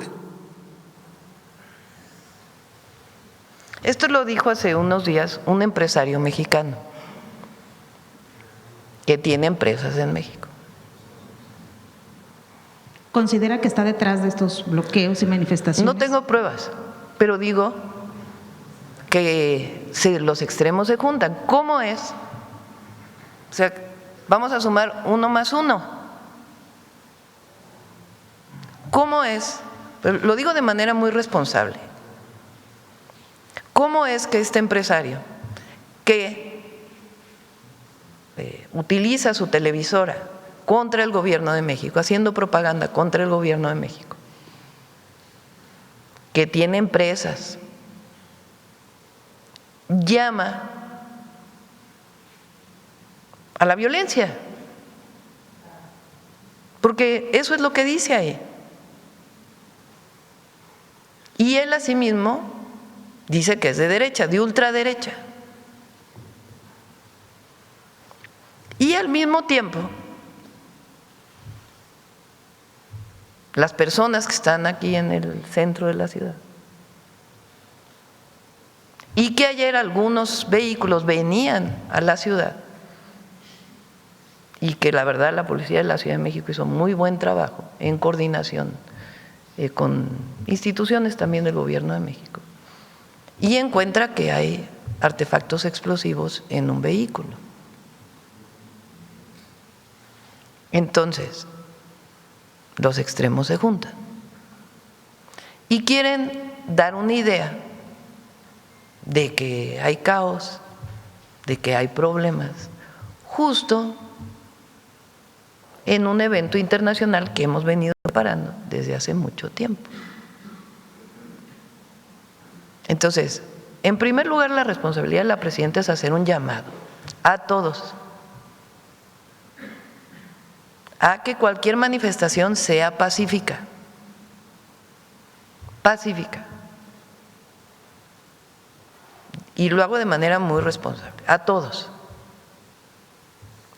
Esto lo dijo hace unos días un empresario mexicano que tiene empresas en México. ¿Considera que está detrás de estos bloqueos y manifestaciones? No tengo pruebas, pero digo que los extremos se juntan. ¿Cómo es? O sea, vamos a sumar 1 más 1. ¿Cómo es? Pero lo digo de manera muy responsable. ¿Cómo es que este empresario que utiliza su televisora contra el gobierno de México, haciendo propaganda contra el gobierno de México, que tiene empresas, llama a la violencia? Porque eso es lo que dice ahí. Y él asimismo dice que es de derecha, de ultraderecha. Y al mismo tiempo, las personas que están aquí en el centro de la ciudad, y que ayer algunos vehículos venían a la ciudad, y que la verdad la Policía de la Ciudad de México hizo muy buen trabajo en coordinación con instituciones también del Gobierno de México, y encuentra que hay artefactos explosivos en un vehículo. Entonces, los extremos se juntan y quieren dar una idea de que hay caos, de que hay problemas, justo en un evento internacional que hemos venido preparando desde hace mucho tiempo. Entonces, en primer lugar, la responsabilidad de la presidenta es hacer un llamado a todos a que cualquier manifestación sea pacífica, pacífica. Y lo hago de manera muy responsable, a todos,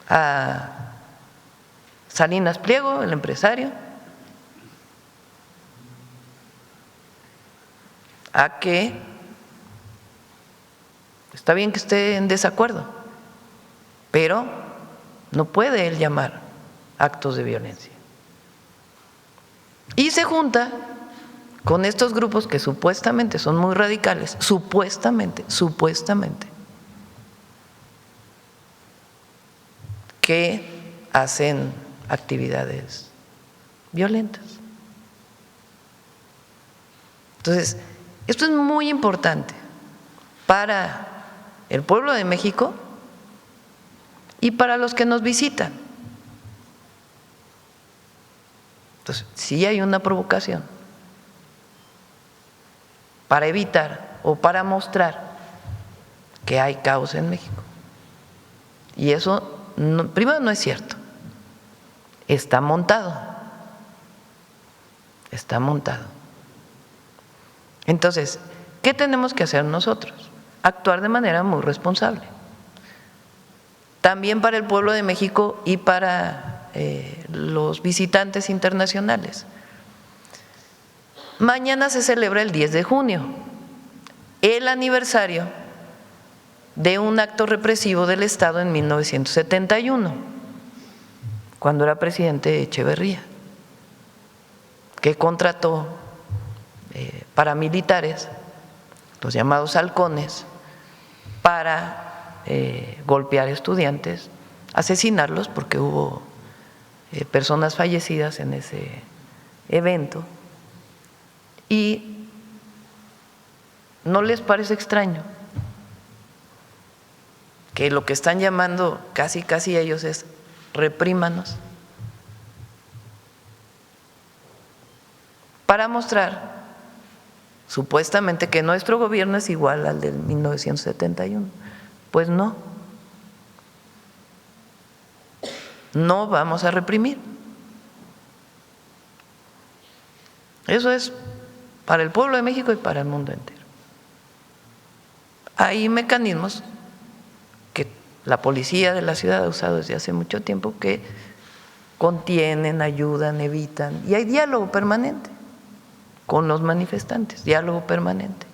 a Salinas Pliego, el empresario, a que está bien que esté en desacuerdo, pero no puede él llamar actos de violencia. Y se junta con estos grupos que supuestamente son muy radicales, supuestamente, que hacen actividades violentas. Entonces, esto es muy importante para el pueblo de México y para los que nos visitan. Entonces, sí hay una provocación para evitar o para mostrar que hay caos en México. Y eso, primero, no es cierto. Está montado. Está montado. Entonces, ¿qué tenemos que hacer nosotros? Actuar de manera muy responsable. También para el pueblo de México y para los visitantes internacionales. Mañana se celebra el 10 de junio, el aniversario de un acto represivo del Estado en 1971, cuando era presidente Echeverría, que contrató paramilitares, los llamados halcones, para golpear estudiantes, asesinarlos, porque hubo personas fallecidas en ese evento. ¿Y no les parece extraño que lo que están llamando casi ellos es reprímanos? Para mostrar supuestamente que nuestro gobierno es igual al del 1971. Pues no. No vamos a reprimir. Eso es para el pueblo de México y para el mundo entero. Hay mecanismos que la policía de la ciudad ha usado desde hace mucho tiempo que contienen, ayudan, evitan, y hay diálogo permanente con los manifestantes, diálogo permanente.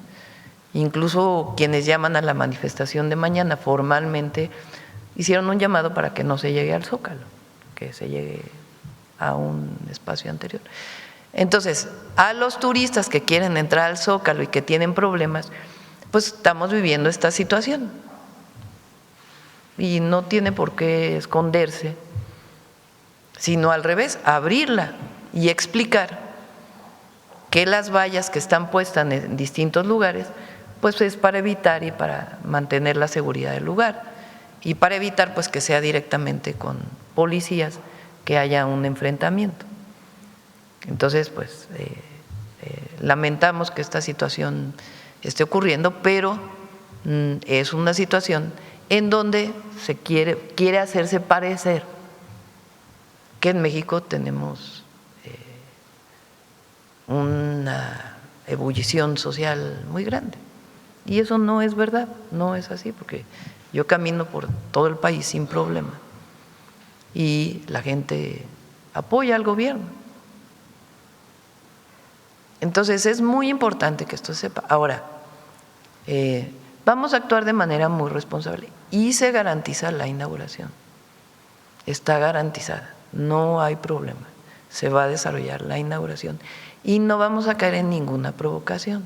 Incluso quienes llaman a la manifestación de mañana formalmente hicieron un llamado para que no se llegue al Zócalo, que se llegue a un espacio anterior. Entonces, a los turistas que quieren entrar al Zócalo y que tienen problemas, pues estamos viviendo esta situación. Y no tiene por qué esconderse, sino al revés, abrirla y explicar que las vallas que están puestas en distintos lugares, pues es para evitar y para mantener la seguridad del lugar y para evitar pues que sea directamente con policías que haya un enfrentamiento. Entonces, pues lamentamos que esta situación esté ocurriendo, pero es una situación en donde se quiere hacerse parecer que en México tenemos una ebullición social muy grande. Y eso no es verdad, no es así, porque yo camino por todo el país sin problema y la gente apoya al gobierno. Entonces es muy importante que esto se sepa. Ahora, vamos a actuar de manera muy responsable y se garantiza la inauguración. Está garantizada, no hay problema. Se va a desarrollar la inauguración y no vamos a caer en ninguna provocación.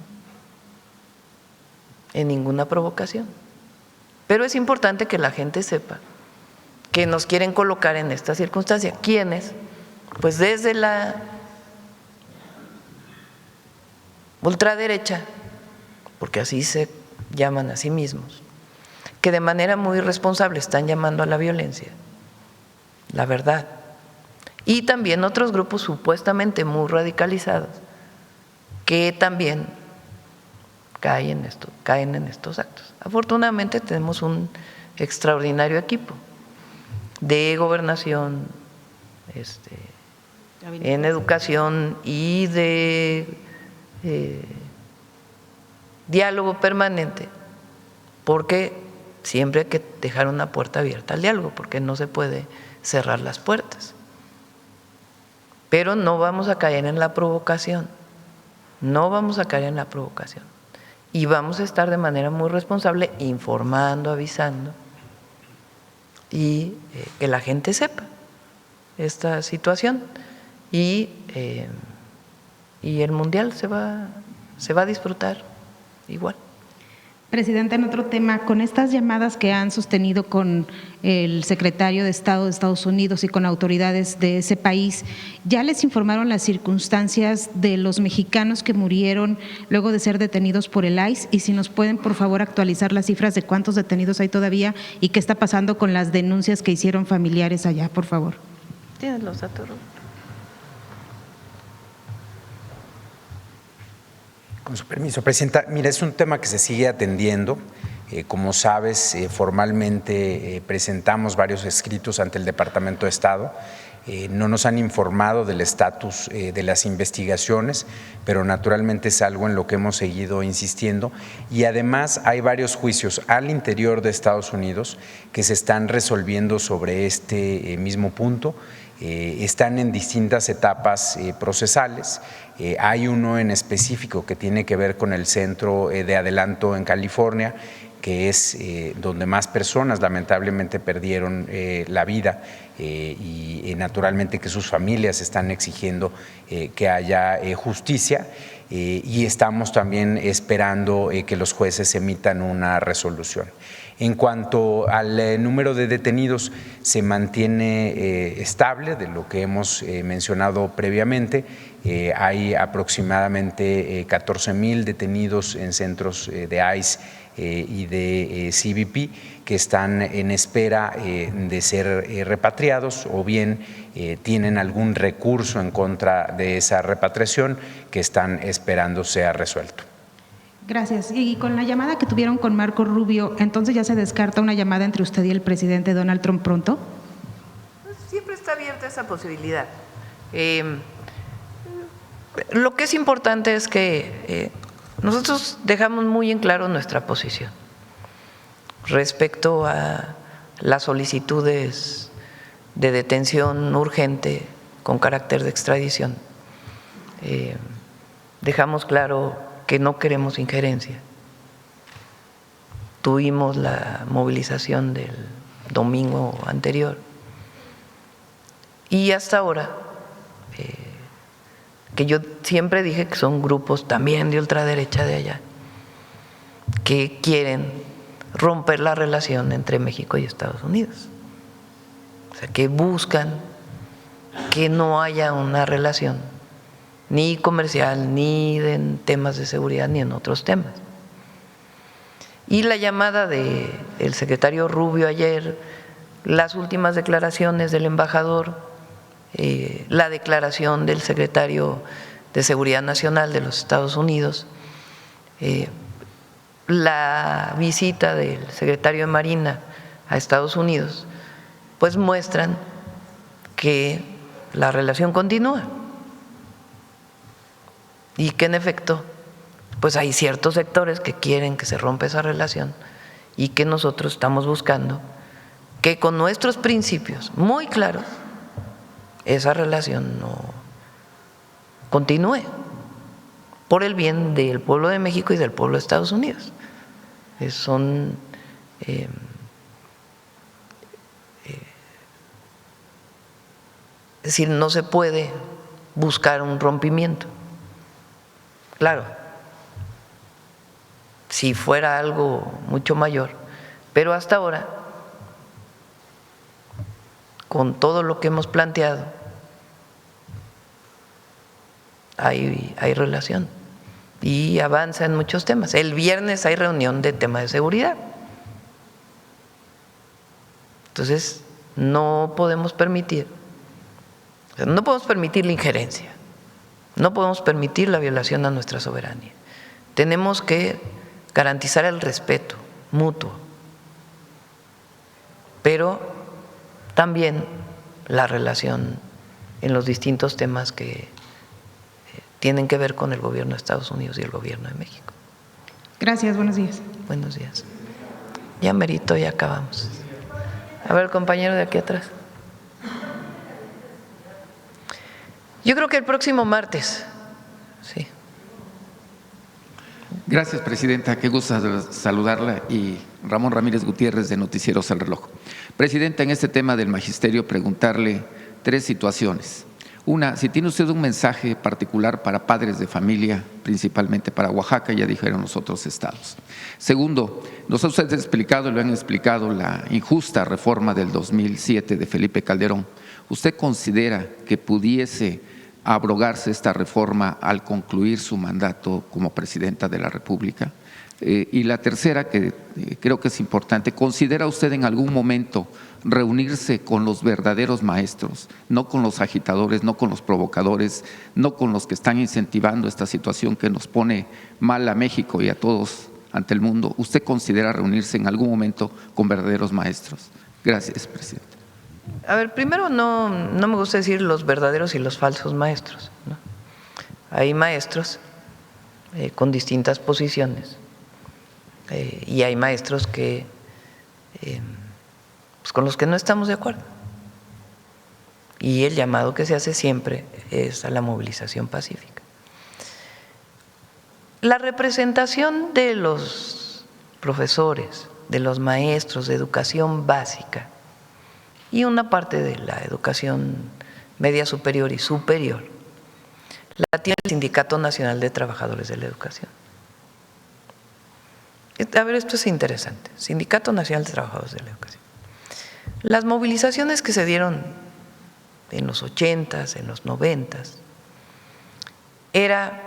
En ninguna provocación. Pero es importante que la gente sepa que nos quieren colocar en esta circunstancia. ¿Quiénes? Pues desde la ultraderecha, porque así se llaman a sí mismos, que de manera muy irresponsable están llamando a la violencia, la verdad, y también otros grupos supuestamente muy radicalizados que también caen en estos actos. Afortunadamente tenemos un extraordinario equipo de gobernación, en educación y de diálogo permanente, porque siempre hay que dejar una puerta abierta al diálogo, porque no se puede cerrar las puertas. Pero no vamos a caer en la provocación, no vamos a caer en la provocación. Y vamos a estar de manera muy responsable informando, avisando y que la gente sepa esta situación. Y el Mundial se va a disfrutar igual. Presidenta, en otro tema, con estas llamadas que han sostenido con el secretario de Estado de Estados Unidos y con autoridades de ese país, ¿ya les informaron las circunstancias de los mexicanos que murieron luego de ser detenidos por el ICE? Y si nos pueden, por favor, actualizar las cifras de cuántos detenidos hay todavía y qué está pasando con las denuncias que hicieron familiares allá, por favor. ¿Tienes los datos? Con su permiso, Presidenta. Mira, es un tema que se sigue atendiendo. Como sabes, formalmente presentamos varios escritos ante el Departamento de Estado. No nos han informado del estatus de las investigaciones, pero naturalmente es algo en lo que hemos seguido insistiendo. Y además hay varios juicios al interior de Estados Unidos que se están resolviendo sobre este mismo punto. Están en distintas etapas procesales. Hay uno en específico que tiene que ver con el Centro de Adelanto en California, que es donde más personas lamentablemente perdieron la vida y naturalmente que sus familias están exigiendo que haya justicia y estamos también esperando que los jueces emitan una resolución. En cuanto al número de detenidos, se mantiene estable de lo que hemos mencionado previamente. Hay aproximadamente 14,000 detenidos en centros de ICE y de CBP que están en espera de ser repatriados o bien tienen algún recurso en contra de esa repatriación que están esperando sea resuelto. Gracias. Y con la llamada que tuvieron con Marco Rubio, ¿entonces ya se descarta una llamada entre usted y el presidente Donald Trump pronto? Siempre está abierta esa posibilidad. Lo que es importante es que nosotros dejamos muy en claro nuestra posición respecto a las solicitudes de detención urgente con carácter de extradición. Dejamos claro que no queremos injerencia. Tuvimos la movilización del domingo anterior y hasta ahora, que yo siempre dije que son grupos también de ultraderecha de allá, que quieren romper la relación entre México y Estados Unidos. O sea, que buscan que no haya una relación ni comercial, ni en temas de seguridad, ni en otros temas. Y la llamada del secretario Rubio ayer, las últimas declaraciones del embajador, la declaración del secretario de Seguridad Nacional de los Estados Unidos, la visita del secretario de Marina a Estados Unidos, pues muestran que la relación continúa. Y que en efecto, pues hay ciertos sectores que quieren que se rompa esa relación y que nosotros estamos buscando que con nuestros principios muy claros esa relación no continúe por el bien del pueblo de México y del pueblo de Estados Unidos. Es decir, no se puede buscar un rompimiento. Claro, si fuera algo mucho mayor, pero hasta ahora, con todo lo que hemos planteado, hay relación y avanza en muchos temas. El viernes hay reunión de tema de seguridad. Entonces, no podemos permitir la injerencia. No podemos permitir la violación a nuestra soberanía. Tenemos que garantizar el respeto mutuo, pero también la relación en los distintos temas que tienen que ver con el gobierno de Estados Unidos y el gobierno de México. Gracias, buenos días. Buenos días. Ya merito, ya acabamos. A ver, compañero de aquí atrás. Yo creo que el próximo martes, sí. Gracias, Presidenta. Qué gusto saludarla. Y Ramón Ramírez Gutiérrez, de Noticieros El Reloj. Presidenta, en este tema del magisterio, preguntarle tres situaciones. Una, si tiene usted un mensaje particular para padres de familia, principalmente para Oaxaca, ya dijeron los otros estados. Segundo, nos ha usted explicado, y lo han explicado, la injusta reforma del 2007 de Felipe Calderón. ¿Usted considera que pudiese abrogarse esta reforma al concluir su mandato como presidenta de la República? Y la tercera, que creo que es importante, ¿considera usted en algún momento reunirse con los verdaderos maestros, no con los agitadores, no con los provocadores, no con los que están incentivando esta situación que nos pone mal a México y a todos ante el mundo? ¿Usted considera reunirse en algún momento con verdaderos maestros? Gracias, presidente. A ver, primero no me gusta decir los verdaderos y los falsos maestros, ¿no? Hay maestros con distintas posiciones y hay maestros que pues con los que no estamos de acuerdo. Y el llamado que se hace siempre es a la movilización pacífica. La representación de los profesores, de los maestros de educación básica y una parte de la educación media superior y superior la tiene el Sindicato Nacional de Trabajadores de la Educación. A ver, esto es interesante. Sindicato Nacional de Trabajadores de la Educación. Las movilizaciones que se dieron en los 80s, en los 90s, era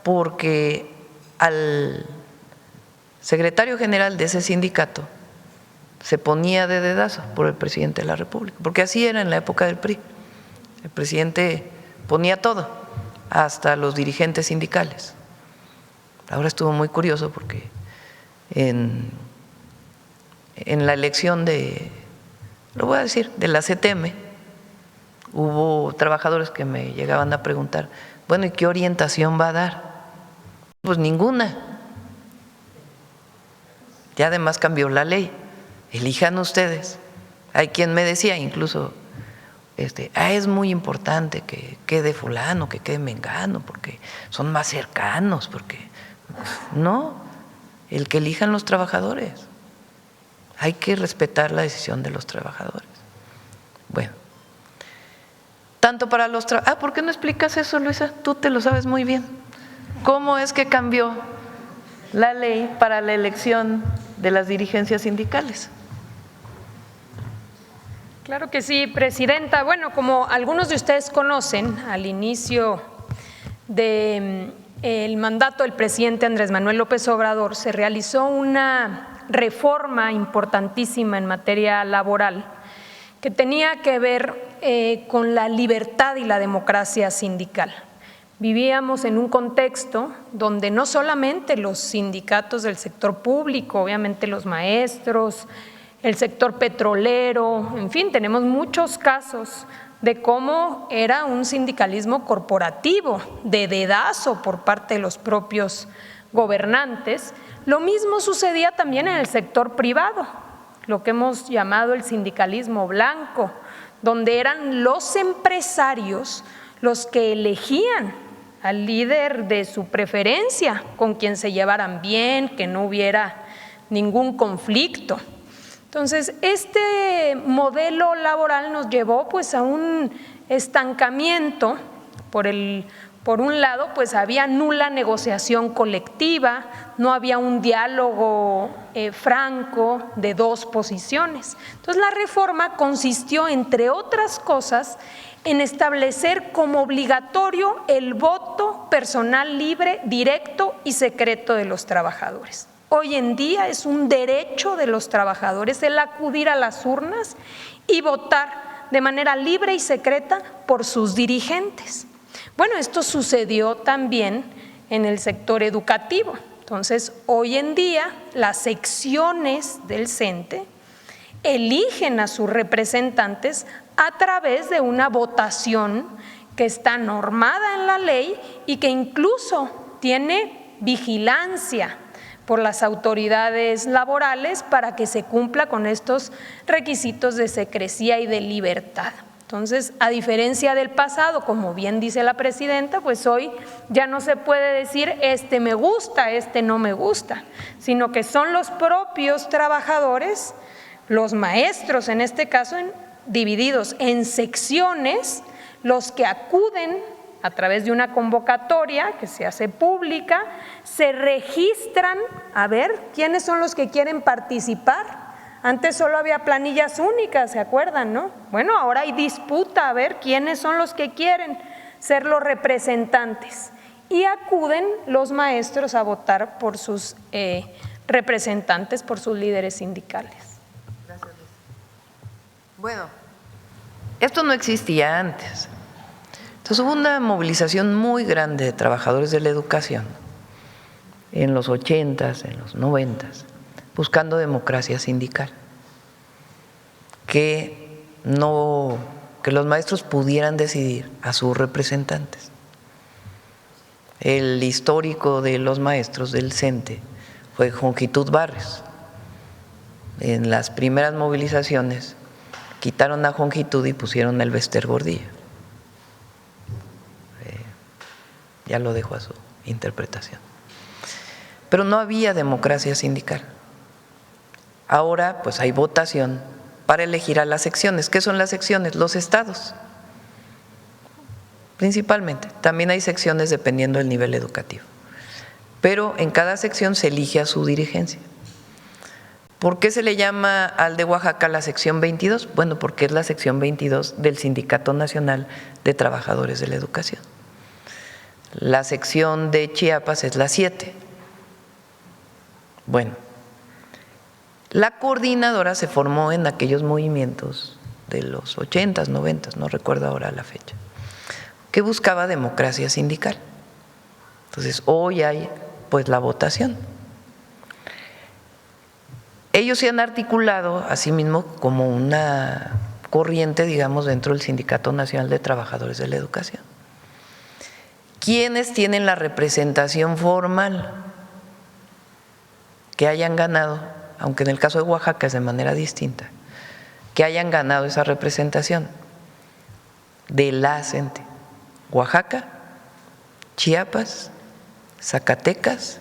porque al secretario general de ese sindicato se ponía de dedazo por el presidente de la República, porque así era en la época del PRI. El presidente ponía todo, hasta los dirigentes sindicales. Ahora estuvo muy curioso porque en la elección lo voy a decir, de la CTM, hubo trabajadores que me llegaban a preguntar, bueno, ¿y qué orientación va a dar? Pues ninguna. Ya además cambió la ley. Elijan ustedes. Hay quien me decía incluso, es muy importante que quede fulano, que quede mengano, porque son más cercanos, porque no, el que elijan los trabajadores. Hay que respetar la decisión de los trabajadores. Bueno, tanto para los trabajadores. ¿Por qué no explicas eso, Luisa? Tú te lo sabes muy bien. ¿Cómo es que cambió la ley para la elección de las dirigencias sindicales? Claro que sí, presidenta. Bueno, como algunos de ustedes conocen, al inicio del mandato del presidente Andrés Manuel López Obrador se realizó una reforma importantísima en materia laboral que tenía que ver con la libertad y la democracia sindical. Vivíamos en un contexto donde no solamente los sindicatos del sector público, obviamente los maestros, el sector petrolero, en fin, tenemos muchos casos de cómo era un sindicalismo corporativo, de dedazo por parte de los propios gobernantes. Lo mismo sucedía también en el sector privado, lo que hemos llamado el sindicalismo blanco, donde eran los empresarios los que elegían al líder de su preferencia, con quien se llevaran bien, que no hubiera ningún conflicto. Entonces, este modelo laboral nos llevó pues a un estancamiento. Por un lado, pues había nula negociación colectiva, no había un diálogo franco de dos posiciones. Entonces, la reforma consistió, entre otras cosas, en establecer como obligatorio el voto personal libre, directo y secreto de los trabajadores. Hoy en día es un derecho de los trabajadores el acudir a las urnas y votar de manera libre y secreta por sus dirigentes. Bueno, esto sucedió también en el sector educativo. Entonces, hoy en día las secciones del CENTE eligen a sus representantes a través de una votación que está normada en la ley y que incluso tiene vigilancia por las autoridades laborales para que se cumpla con estos requisitos de secrecía y de libertad. Entonces, a diferencia del pasado, como bien dice la presidenta, pues hoy ya no se puede decir me gusta, no me gusta, sino que son los propios trabajadores, los maestros en este caso, divididos en secciones, los que acuden a través de una convocatoria que se hace pública, se registran a ver quiénes son los que quieren participar. Antes solo había planillas únicas, ¿se acuerdan, no? Bueno, ahora hay disputa a ver quiénes son los que quieren ser los representantes. Y acuden los maestros a votar por sus representantes, por sus líderes sindicales. Gracias, Luis. Bueno, esto no existía antes. Entonces hubo una movilización muy grande de trabajadores de la educación en los 80s, en los 90s, buscando democracia sindical, que los maestros pudieran decidir a sus representantes. El histórico de los maestros del CENTE fue Jongitud Barrios. En las primeras movilizaciones quitaron a Jongitud y pusieron a Elbester Gordillo. Ya lo dejo a su interpretación. Pero no había democracia sindical. Ahora pues hay votación para elegir a las secciones. ¿Qué son las secciones? Los estados, principalmente. También hay secciones dependiendo del nivel educativo. Pero en cada sección se elige a su dirigencia. ¿Por qué se le llama al de Oaxaca la sección 22? Bueno, porque es la sección 22 del Sindicato Nacional de Trabajadores de la Educación. La sección de Chiapas es la 7. Bueno, la coordinadora se formó en aquellos movimientos de los 80s, 90s, no recuerdo ahora la fecha, que buscaba democracia sindical. Entonces, hoy hay pues la votación. Ellos se han articulado a sí mismo como una corriente, digamos, dentro del Sindicato Nacional de Trabajadores de la Educación. ¿Quiénes tienen la representación formal? Que hayan ganado, aunque en el caso de Oaxaca es de manera distinta, que hayan ganado esa representación de la CENTE. Oaxaca, Chiapas, Zacatecas,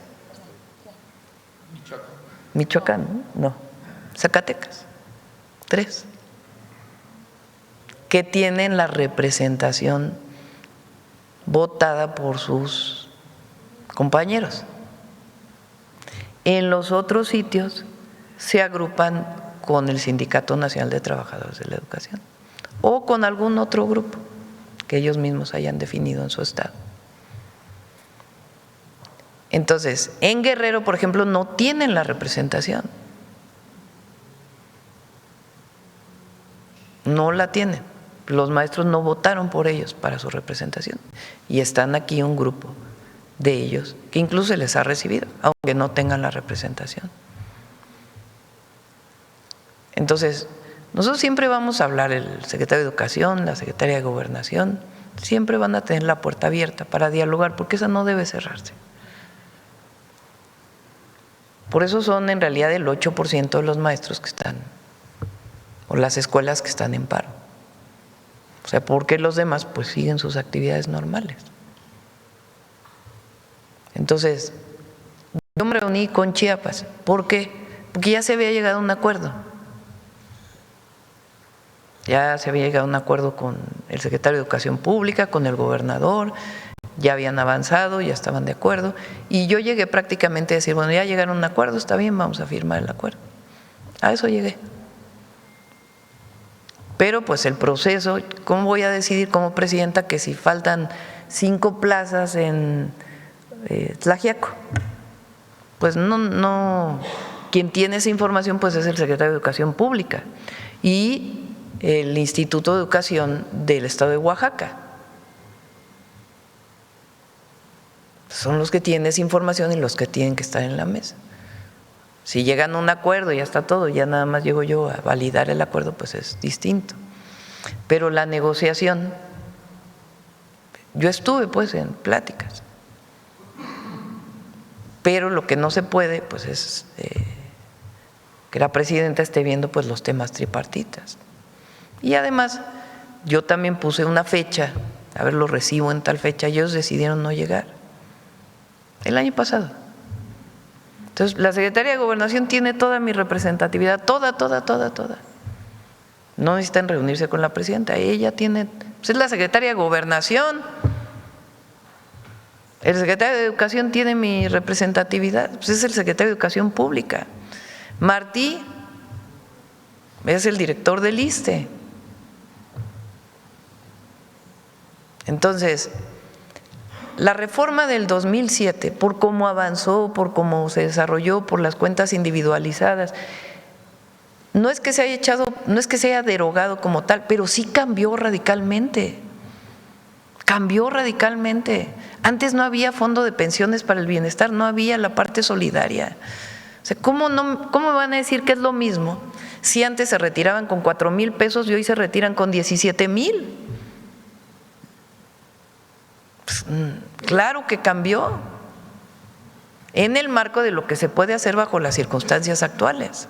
Michoacán, no, Zacatecas, 3, que tienen la representación votada por sus compañeros. En los otros sitios se agrupan con el Sindicato Nacional de Trabajadores de la Educación o con algún otro grupo que ellos mismos hayan definido en su estado. Entonces, en Guerrero, por ejemplo, no tienen la representación. No la tienen. Los maestros no votaron por ellos para su representación. Y están aquí un grupo de ellos que incluso se les ha recibido, aunque no tengan la representación. Entonces, nosotros siempre vamos a hablar, el secretario de Educación, la secretaria de Gobernación, siempre van a tener la puerta abierta para dialogar, porque esa no debe cerrarse. Por eso son en realidad el 8% de los maestros que están, o las escuelas que están en paro. O sea, porque los demás pues siguen sus actividades normales. Entonces, yo me reuní con Chiapas. ¿Por qué? Porque ya se había llegado a un acuerdo. Ya se había llegado a un acuerdo con el secretario de Educación Pública, con el gobernador, ya habían avanzado, ya estaban de acuerdo. Y yo llegué prácticamente a decir, bueno, ya llegaron a un acuerdo, está bien, vamos a firmar el acuerdo. A eso llegué. Pero pues el proceso, ¿cómo voy a decidir como presidenta que si faltan 5 plazas en Tlaxiaco? Pues no, quien tiene esa información pues es el secretario de Educación Pública y el Instituto de Educación del Estado de Oaxaca. Son los que tienen esa información y los que tienen que estar en la mesa. Si llegan a un acuerdo, ya está todo, ya nada más llego yo a validar el acuerdo, pues es distinto. Pero la negociación, yo estuve pues en pláticas, pero lo que no se puede pues es que la presidenta esté viendo pues los temas tripartitas. Y además yo también puse una fecha, a ver, lo recibo en tal fecha, y ellos decidieron no llegar el año pasado. Entonces, la Secretaría de Gobernación tiene toda mi representatividad, toda. No necesitan reunirse con la presidenta, ella tiene Pues es la secretaria de Gobernación. El secretario de Educación tiene mi representatividad, pues es el secretario de Educación Pública. Martí es el director del ISSSTE. Entonces, la reforma del 2007, por cómo avanzó, por cómo se desarrolló, por las cuentas individualizadas, no es que se haya echado, no es que se haya derogado como tal, pero sí cambió radicalmente. Cambió radicalmente. Antes no había fondo de pensiones para el bienestar, no había la parte solidaria. O sea, ¿cómo van a decir que es lo mismo si antes se retiraban con 4,000 pesos y hoy se retiran con 17,000? Pues, claro que cambió en el marco de lo que se puede hacer bajo las circunstancias actuales.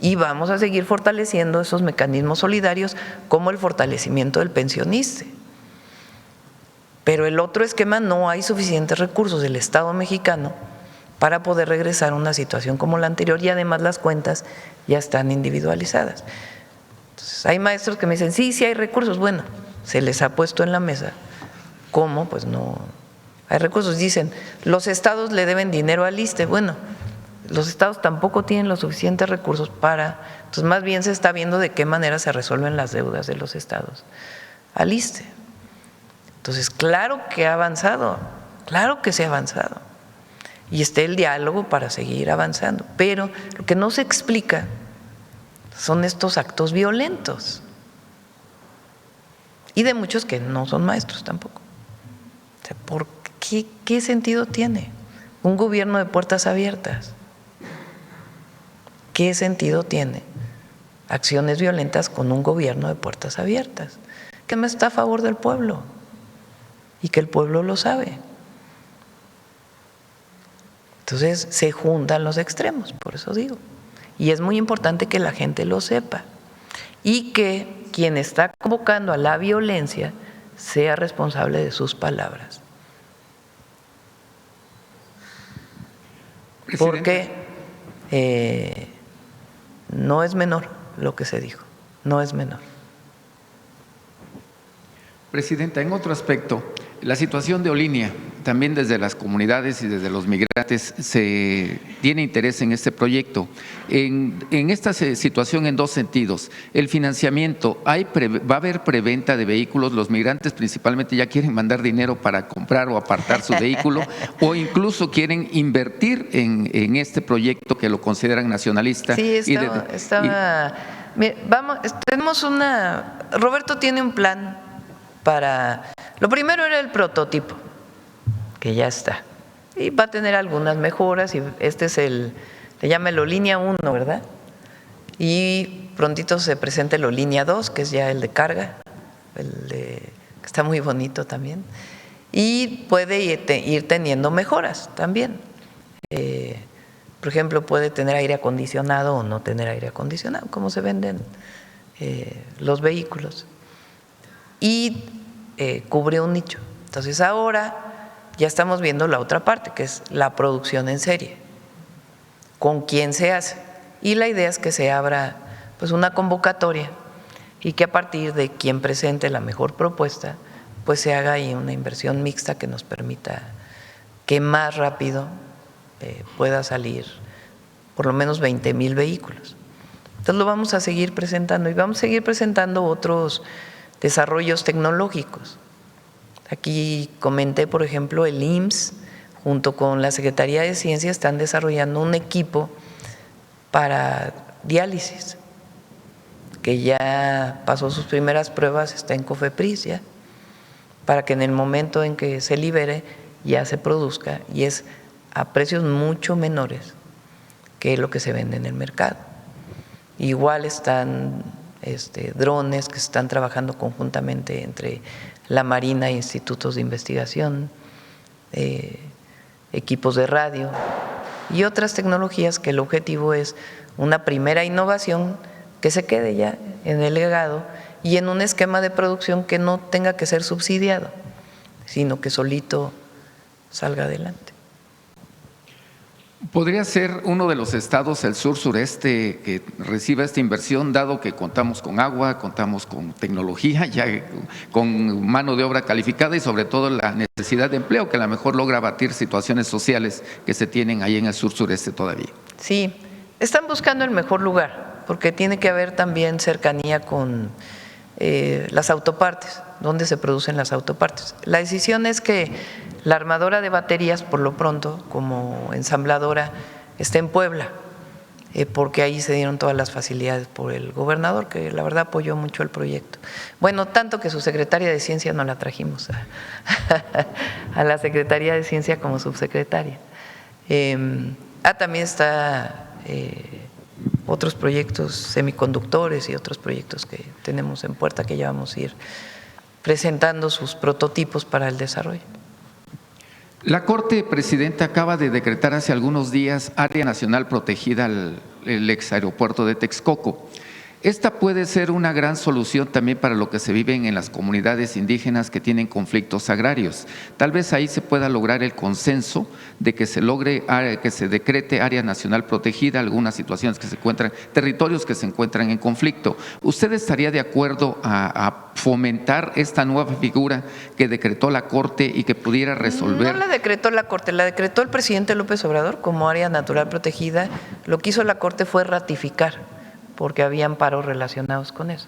Y vamos a seguir fortaleciendo esos mecanismos solidarios como el fortalecimiento del pensionista. Pero el otro esquema no hay suficientes recursos del Estado mexicano para poder regresar a una situación como la anterior y además las cuentas ya están individualizadas. Entonces, hay maestros que me dicen, sí, sí hay recursos. Bueno, se les ha puesto en la mesa. ¿Cómo? Pues no hay recursos. Dicen, los estados le deben dinero al ISSSTE. Bueno, los estados tampoco tienen los suficientes recursos para… Entonces, más bien se está viendo de qué manera se resuelven las deudas de los estados al ISSSTE. Entonces, claro que ha avanzado, claro que se ha avanzado. Y está el diálogo para seguir avanzando. Pero lo que no se explica son estos actos violentos. Y de muchos que no son maestros tampoco. O sea, ¿por qué sentido tiene un gobierno de puertas abiertas? ¿Qué sentido tiene acciones violentas con un gobierno de puertas abiertas? Que no está a favor del pueblo. Y que el pueblo lo sabe. Entonces se juntan los extremos, por eso digo. Y es muy importante que la gente lo sepa y que quien está convocando a la violencia sea responsable de sus palabras. Porque no es menor lo que se dijo, no es menor. Presidenta, en otro aspecto, la situación de Olinia, también desde las comunidades y desde los migrantes se tiene interés en este proyecto. En esta situación en dos sentidos, el financiamiento, ¿va a haber preventa de vehículos? Los migrantes principalmente ya quieren mandar dinero para comprar o apartar su vehículo o incluso quieren invertir en este proyecto que lo consideran nacionalista. Sí, tenemos Roberto tiene un plan para… Lo primero era el prototipo, que ya está, y va a tener algunas mejoras, y este es le llama el Olinia 1, ¿verdad? Y prontito se presenta el Olinia 2, que es ya el de carga, que está muy bonito también, y puede ir teniendo mejoras también. Por ejemplo, puede tener aire acondicionado o no tener aire acondicionado, como se venden los vehículos. Y cubre un nicho. Entonces ahora ya estamos viendo la otra parte, que es la producción en serie. ¿Con quién se hace? Y la idea es que se abra pues una convocatoria y que a partir de quien presente la mejor propuesta, pues se haga ahí una inversión mixta que nos permita que más rápido pueda salir por lo menos 20,000 vehículos. Entonces lo vamos a seguir presentando y vamos a seguir presentando otros desarrollos tecnológicos. Aquí comenté, por ejemplo, el IMSS, junto con la Secretaría de Ciencia, están desarrollando un equipo para diálisis, que ya pasó sus primeras pruebas, está en COFEPRIS ya, para que en el momento en que se libere ya se produzca, y es a precios mucho menores que lo que se vende en el mercado. Igual están drones que se están trabajando conjuntamente entre la Marina e institutos de investigación, equipos de radio y otras tecnologías que el objetivo es una primera innovación que se quede ya en el legado y en un esquema de producción que no tenga que ser subsidiado, sino que solito salga adelante. ¿Podría ser uno de los estados, el sur-sureste, que reciba esta inversión, dado que contamos con agua, contamos con tecnología, ya con mano de obra calificada y sobre todo la necesidad de empleo, que a lo mejor logra abatir situaciones sociales que se tienen ahí en el sur-sureste todavía? Sí, están buscando el mejor lugar, porque tiene que haber también cercanía con las autopartes, donde se producen las autopartes. La decisión es que la armadora de baterías, por lo pronto, como ensambladora, está en Puebla, porque ahí se dieron todas las facilidades por el gobernador, que la verdad apoyó mucho el proyecto. Bueno, tanto que su secretaria de Ciencia no la trajimos a la Secretaría de Ciencia como subsecretaria. También está otros proyectos semiconductores y otros proyectos que tenemos en puerta que ya vamos a ir presentando sus prototipos para el desarrollo. La Corte, Presidenta, acaba de decretar hace algunos días área nacional protegida el ex aeropuerto de Texcoco. Esta puede ser una gran solución también para lo que se viven en las comunidades indígenas que tienen conflictos agrarios. Tal vez ahí se pueda lograr el consenso de que se logre que se decrete área nacional protegida, algunas situaciones que se encuentran, territorios que se encuentran en conflicto. ¿Usted estaría de acuerdo a fomentar esta nueva figura que decretó la Corte y que pudiera resolver? No la decretó la Corte, la decretó el presidente López Obrador como área natural protegida. Lo que hizo la Corte fue ratificar, porque había amparos relacionados con eso.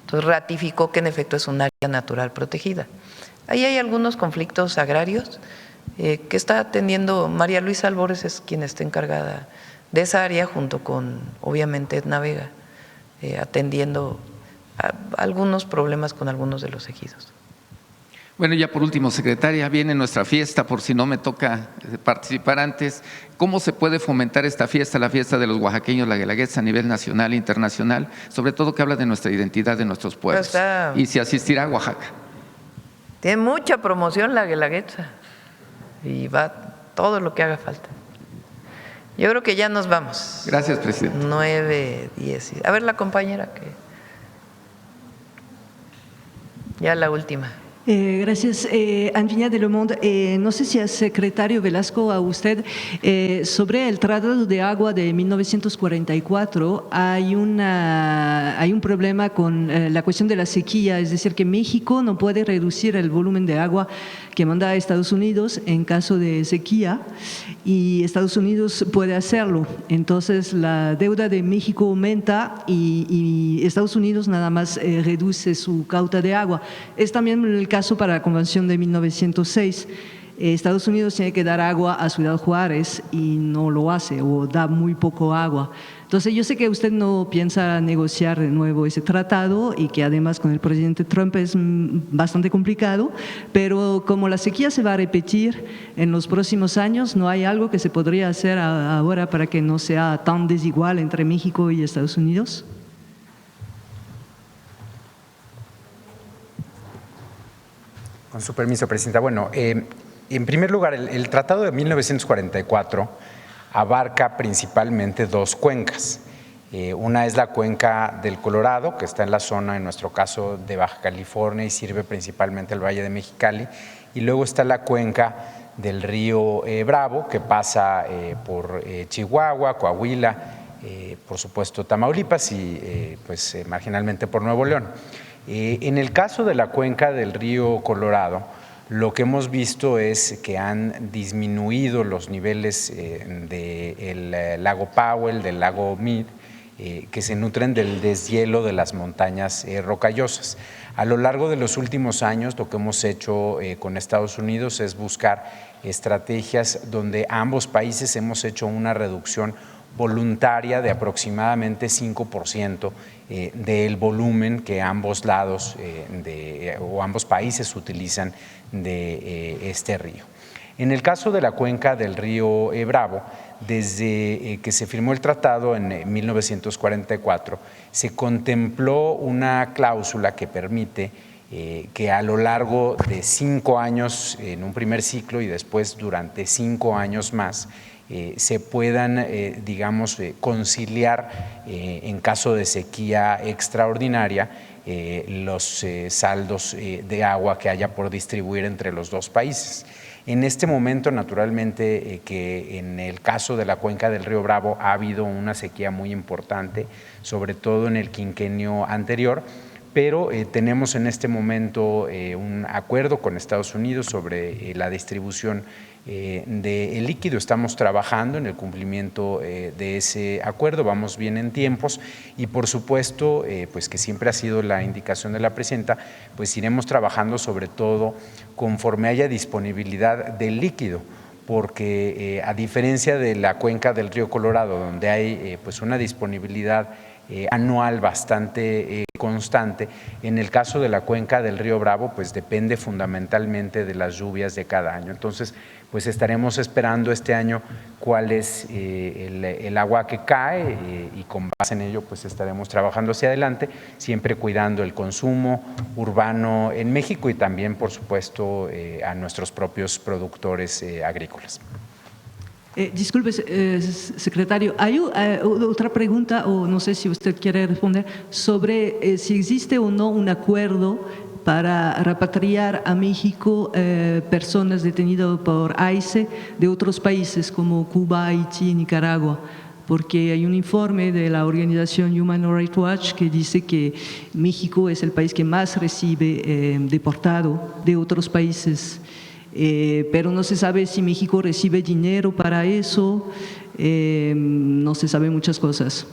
Entonces ratificó que en efecto es un área natural protegida. Ahí hay algunos conflictos agrarios que está atendiendo María Luisa Albores, es quien está encargada de esa área, junto con obviamente Edna Vega, atendiendo algunos problemas con algunos de los ejidos. Bueno, ya por último, secretaria, viene nuestra fiesta, por si no me toca participar antes. ¿Cómo se puede fomentar esta fiesta, la fiesta de los oaxaqueños, la Guelaguetza, a nivel nacional e internacional? Sobre todo que habla de nuestra identidad, de nuestros pueblos. Y si asistirá a Oaxaca. Tiene mucha promoción la Guelaguetza y va todo lo que haga falta. Yo creo que ya nos vamos. Gracias, presidente. 9:10. A ver la compañera que… Ya la última. Gracias. Antonia de Le Monde, no sé si es secretario Velasco a usted, sobre el Tratado de Agua de 1944 hay un problema con la cuestión de la sequía, es decir, que México no puede reducir el volumen de agua que manda a Estados Unidos en caso de sequía y Estados Unidos puede hacerlo. Entonces la deuda de México aumenta y Estados Unidos nada más reduce su cauta de agua. Es también el caso para la Convención de 1906. Estados Unidos tiene que dar agua a Ciudad Juárez y no lo hace o da muy poco agua. Entonces yo sé que usted no piensa negociar de nuevo ese tratado y que además con el presidente Trump es bastante complicado, pero como la sequía se va a repetir en los próximos años, ¿no hay algo que se podría hacer ahora para que no sea tan desigual entre México y Estados Unidos? Con su permiso, Presidenta. Bueno, en primer lugar, el Tratado de 1944 abarca principalmente dos cuencas. Una es la cuenca del Colorado, que está en la zona, en nuestro caso, de Baja California y sirve principalmente al Valle de Mexicali. Y luego está la cuenca del río Bravo, que pasa por Chihuahua, Coahuila, por supuesto Tamaulipas y marginalmente por Nuevo León. En el caso de la cuenca del río Colorado, lo que hemos visto es que han disminuido los niveles del lago Powell, del lago Mead, que se nutren del deshielo de las montañas rocallosas. A lo largo de los últimos años, lo que hemos hecho con Estados Unidos es buscar estrategias donde ambos países hemos hecho una reducción voluntaria de aproximadamente 5% del volumen que ambos lados o ambos países utilizan de este río. En el caso de la cuenca del río Bravo, desde que se firmó el tratado en 1944, se contempló una cláusula que permite que a lo largo de 5 años en un primer ciclo y después durante 5 años más, se puedan, conciliar en caso de sequía extraordinaria los saldos de agua que haya por distribuir entre los dos países. En este momento, naturalmente, que en el caso de la cuenca del río Bravo ha habido una sequía muy importante, sobre todo en el quinquenio anterior, pero tenemos en este momento un acuerdo con Estados Unidos sobre la distribución del líquido. Estamos trabajando en el cumplimiento de ese acuerdo, vamos bien en tiempos y por supuesto, pues que siempre ha sido la indicación de la presidenta, pues iremos trabajando sobre todo conforme haya disponibilidad del líquido, porque a diferencia de la cuenca del río Colorado, donde hay pues una disponibilidad anual bastante constante, en el caso de la cuenca del río Bravo pues depende fundamentalmente de las lluvias de cada año. Entonces pues estaremos esperando este año cuál es el agua que cae y con base en ello pues estaremos trabajando hacia adelante, siempre cuidando el consumo urbano en México y también por supuesto a nuestros propios productores agrícolas. Disculpe, secretario, hay otra pregunta, o no sé si usted quiere responder, sobre si existe o no un acuerdo para repatriar a México personas detenidas por ICE de otros países como Cuba, Haití, Nicaragua, porque hay un informe de la organización Human Rights Watch que dice que México es el país que más recibe deportado de otros países. Pero no se sabe si México recibe dinero para eso, no se sabe muchas cosas.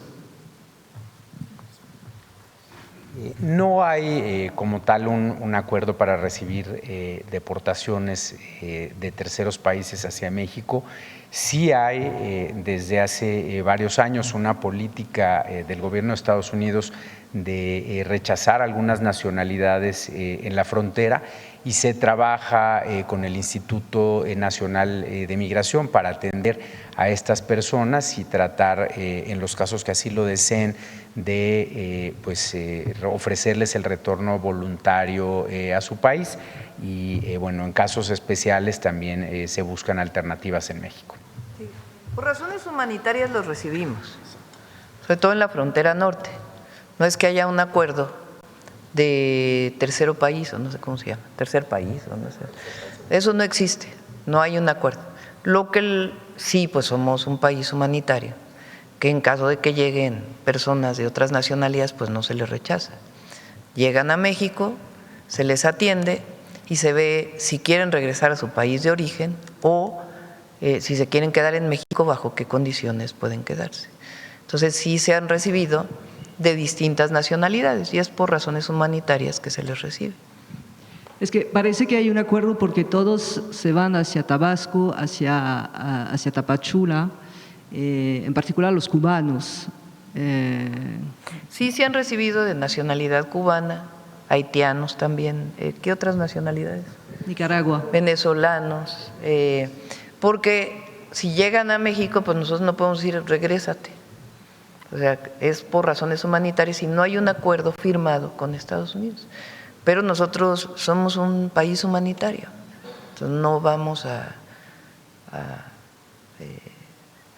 No hay como tal un acuerdo para recibir deportaciones de terceros países hacia México. Sí hay desde hace varios años una política del gobierno de Estados Unidos de rechazar algunas nacionalidades en la frontera y se trabaja con el Instituto Nacional de Migración para atender a estas personas y tratar, en los casos que así lo deseen, de ofrecerles el retorno voluntario a su país y bueno, en casos especiales también se buscan alternativas en México. Sí. Por razones humanitarias los recibimos, sobre todo en la frontera norte. No es que haya un acuerdo de tercero país, o no sé cómo se llama, tercer país, o no sé. Eso no existe, no hay un acuerdo. Lo que sí, pues somos un país humanitario, que en caso de que lleguen personas de otras nacionalidades, pues no se les rechaza. Llegan a México, se les atiende y se ve si quieren regresar a su país de origen o si se quieren quedar en México, bajo qué condiciones pueden quedarse. Entonces sí se han recibido de distintas nacionalidades y es por razones humanitarias que se les recibe. Es que parece que hay un acuerdo porque todos se van hacia Tabasco, hacia Tapachula, en particular los cubanos. Sí, se han recibido de nacionalidad cubana, haitianos también. ¿Qué otras nacionalidades? Nicaragua. Venezolanos, porque si llegan a México, pues nosotros no podemos decir regrésate. O sea, es por razones humanitarias y no hay un acuerdo firmado con Estados Unidos. Pero nosotros somos un país humanitario, entonces no vamos a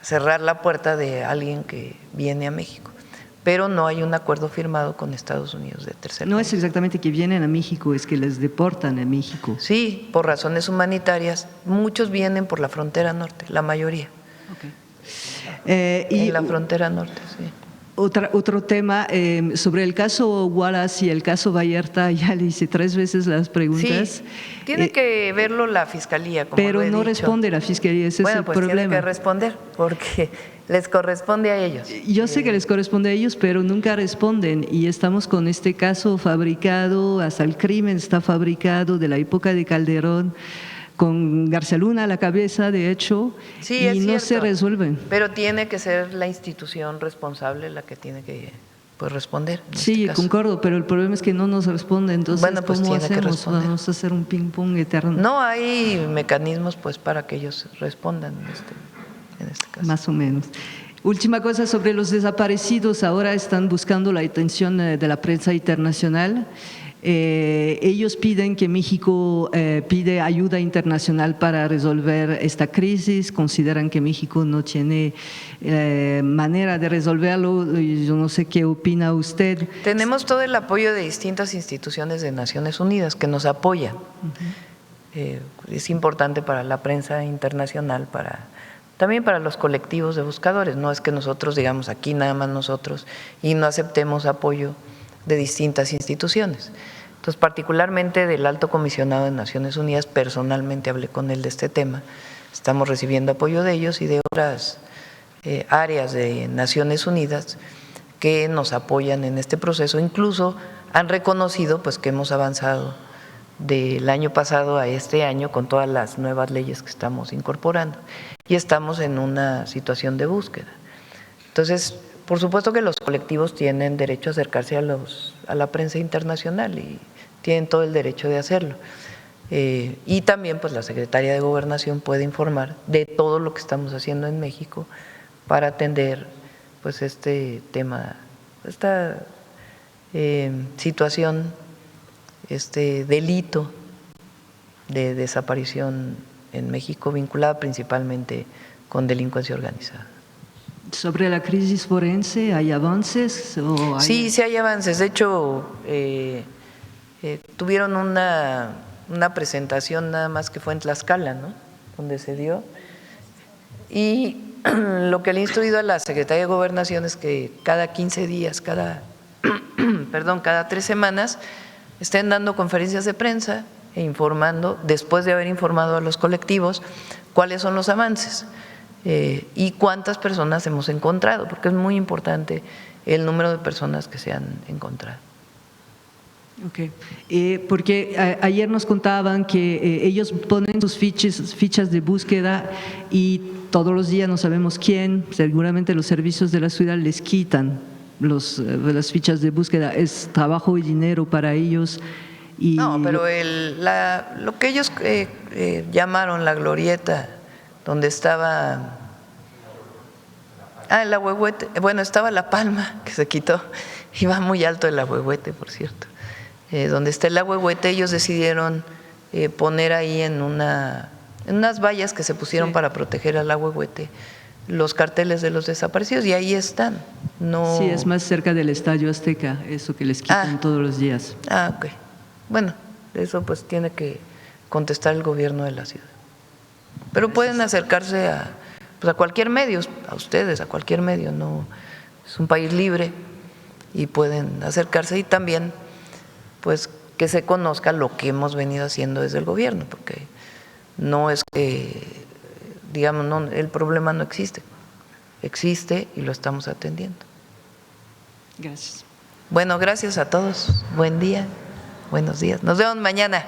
cerrar la puerta de alguien que viene a México. Pero no hay un acuerdo firmado con Estados Unidos de tercer país. No es exactamente que vienen a México, es que les deportan a México. Sí, por razones humanitarias. Muchos vienen por la frontera norte, la mayoría. Okay. En la frontera norte, sí. Otro tema, sobre el caso Wallace y el caso Vallarta, ya le hice 3 veces las preguntas. Sí, tiene que verlo la Fiscalía, como pero lo he no dicho. responde la Fiscalía, ese es el pues problema. Tiene que responder, porque les corresponde a ellos. Yo sé que les corresponde a ellos, pero nunca responden y estamos con este caso fabricado, hasta el crimen está fabricado de la época de Calderón, con García Luna a la cabeza, de hecho, sí, y no se resuelven. Pero tiene que ser la institución responsable la que tiene que responder. Sí, este concuerdo, pero el problema es que no nos responde, entonces bueno, pues ¿cómo tiene hacemos? Que Vamos a hacer un ping-pong eterno. No hay mecanismos pues para que ellos respondan en este caso. Más o menos. Última cosa sobre los desaparecidos, ahora están buscando la atención de la prensa internacional. Ellos piden que México pide ayuda internacional para resolver esta crisis, consideran que México no tiene manera de resolverlo. Yo no sé qué opina usted. Tenemos todo el apoyo de distintas instituciones de Naciones Unidas que nos apoyan. Es importante para la prensa internacional, también para los colectivos de buscadores. No es que nosotros digamos aquí nada más nosotros y no aceptemos apoyo de distintas instituciones. Entonces, particularmente del Alto Comisionado de Naciones Unidas, personalmente hablé con él de este tema, estamos recibiendo apoyo de ellos y de otras áreas de Naciones Unidas que nos apoyan en este proceso. Incluso han reconocido pues que hemos avanzado del año pasado a este año con todas las nuevas leyes que estamos incorporando y estamos en una situación de búsqueda. Entonces, por supuesto que los colectivos tienen derecho a acercarse a la prensa internacional y tienen todo el derecho de hacerlo. Y también pues la Secretaría de Gobernación puede informar de todo lo que estamos haciendo en México para atender pues este tema, esta situación, este delito de desaparición en México vinculada principalmente con delincuencia organizada. ¿Sobre la crisis forense hay avances? Sí, sí hay avances. De hecho, tuvieron una presentación nada más que fue en Tlaxcala, ¿no? Donde se dio. Y lo que le he instruido a la Secretaría de Gobernación es que cada 15 días, cada 3 semanas, estén dando conferencias de prensa e informando, después de haber informado a los colectivos, cuáles son los avances. Y cuántas personas hemos encontrado, porque es muy importante el número de personas que se han encontrado. Okay. Porque ayer nos contaban que ellos ponen sus fichas de búsqueda y todos los días no sabemos quién, seguramente los servicios de la ciudad les quitan las fichas de búsqueda. Es trabajo y dinero para ellos. No, pero lo que ellos llamaron la glorieta, donde estaba el Ahuehuete, bueno, estaba La Palma, que se quitó, iba muy alto el Ahuehuete, por cierto. Donde está el Ahuehuete, ellos decidieron poner ahí en unas vallas que se pusieron para proteger al Ahuehuete los carteles de los desaparecidos, y ahí están. No... Sí, es más cerca del Estadio Azteca, eso que les quitan todos los días. Ok. Bueno, eso pues tiene que contestar el gobierno de la ciudad. Pero pueden acercarse a cualquier medio, a ustedes, a cualquier medio, no es un país libre y pueden acercarse, y también pues que se conozca lo que hemos venido haciendo desde el gobierno, porque no es que digamos no, el problema no existe, existe y lo estamos atendiendo. Gracias. Bueno, gracias a todos, buen día, buenos días, nos vemos mañana.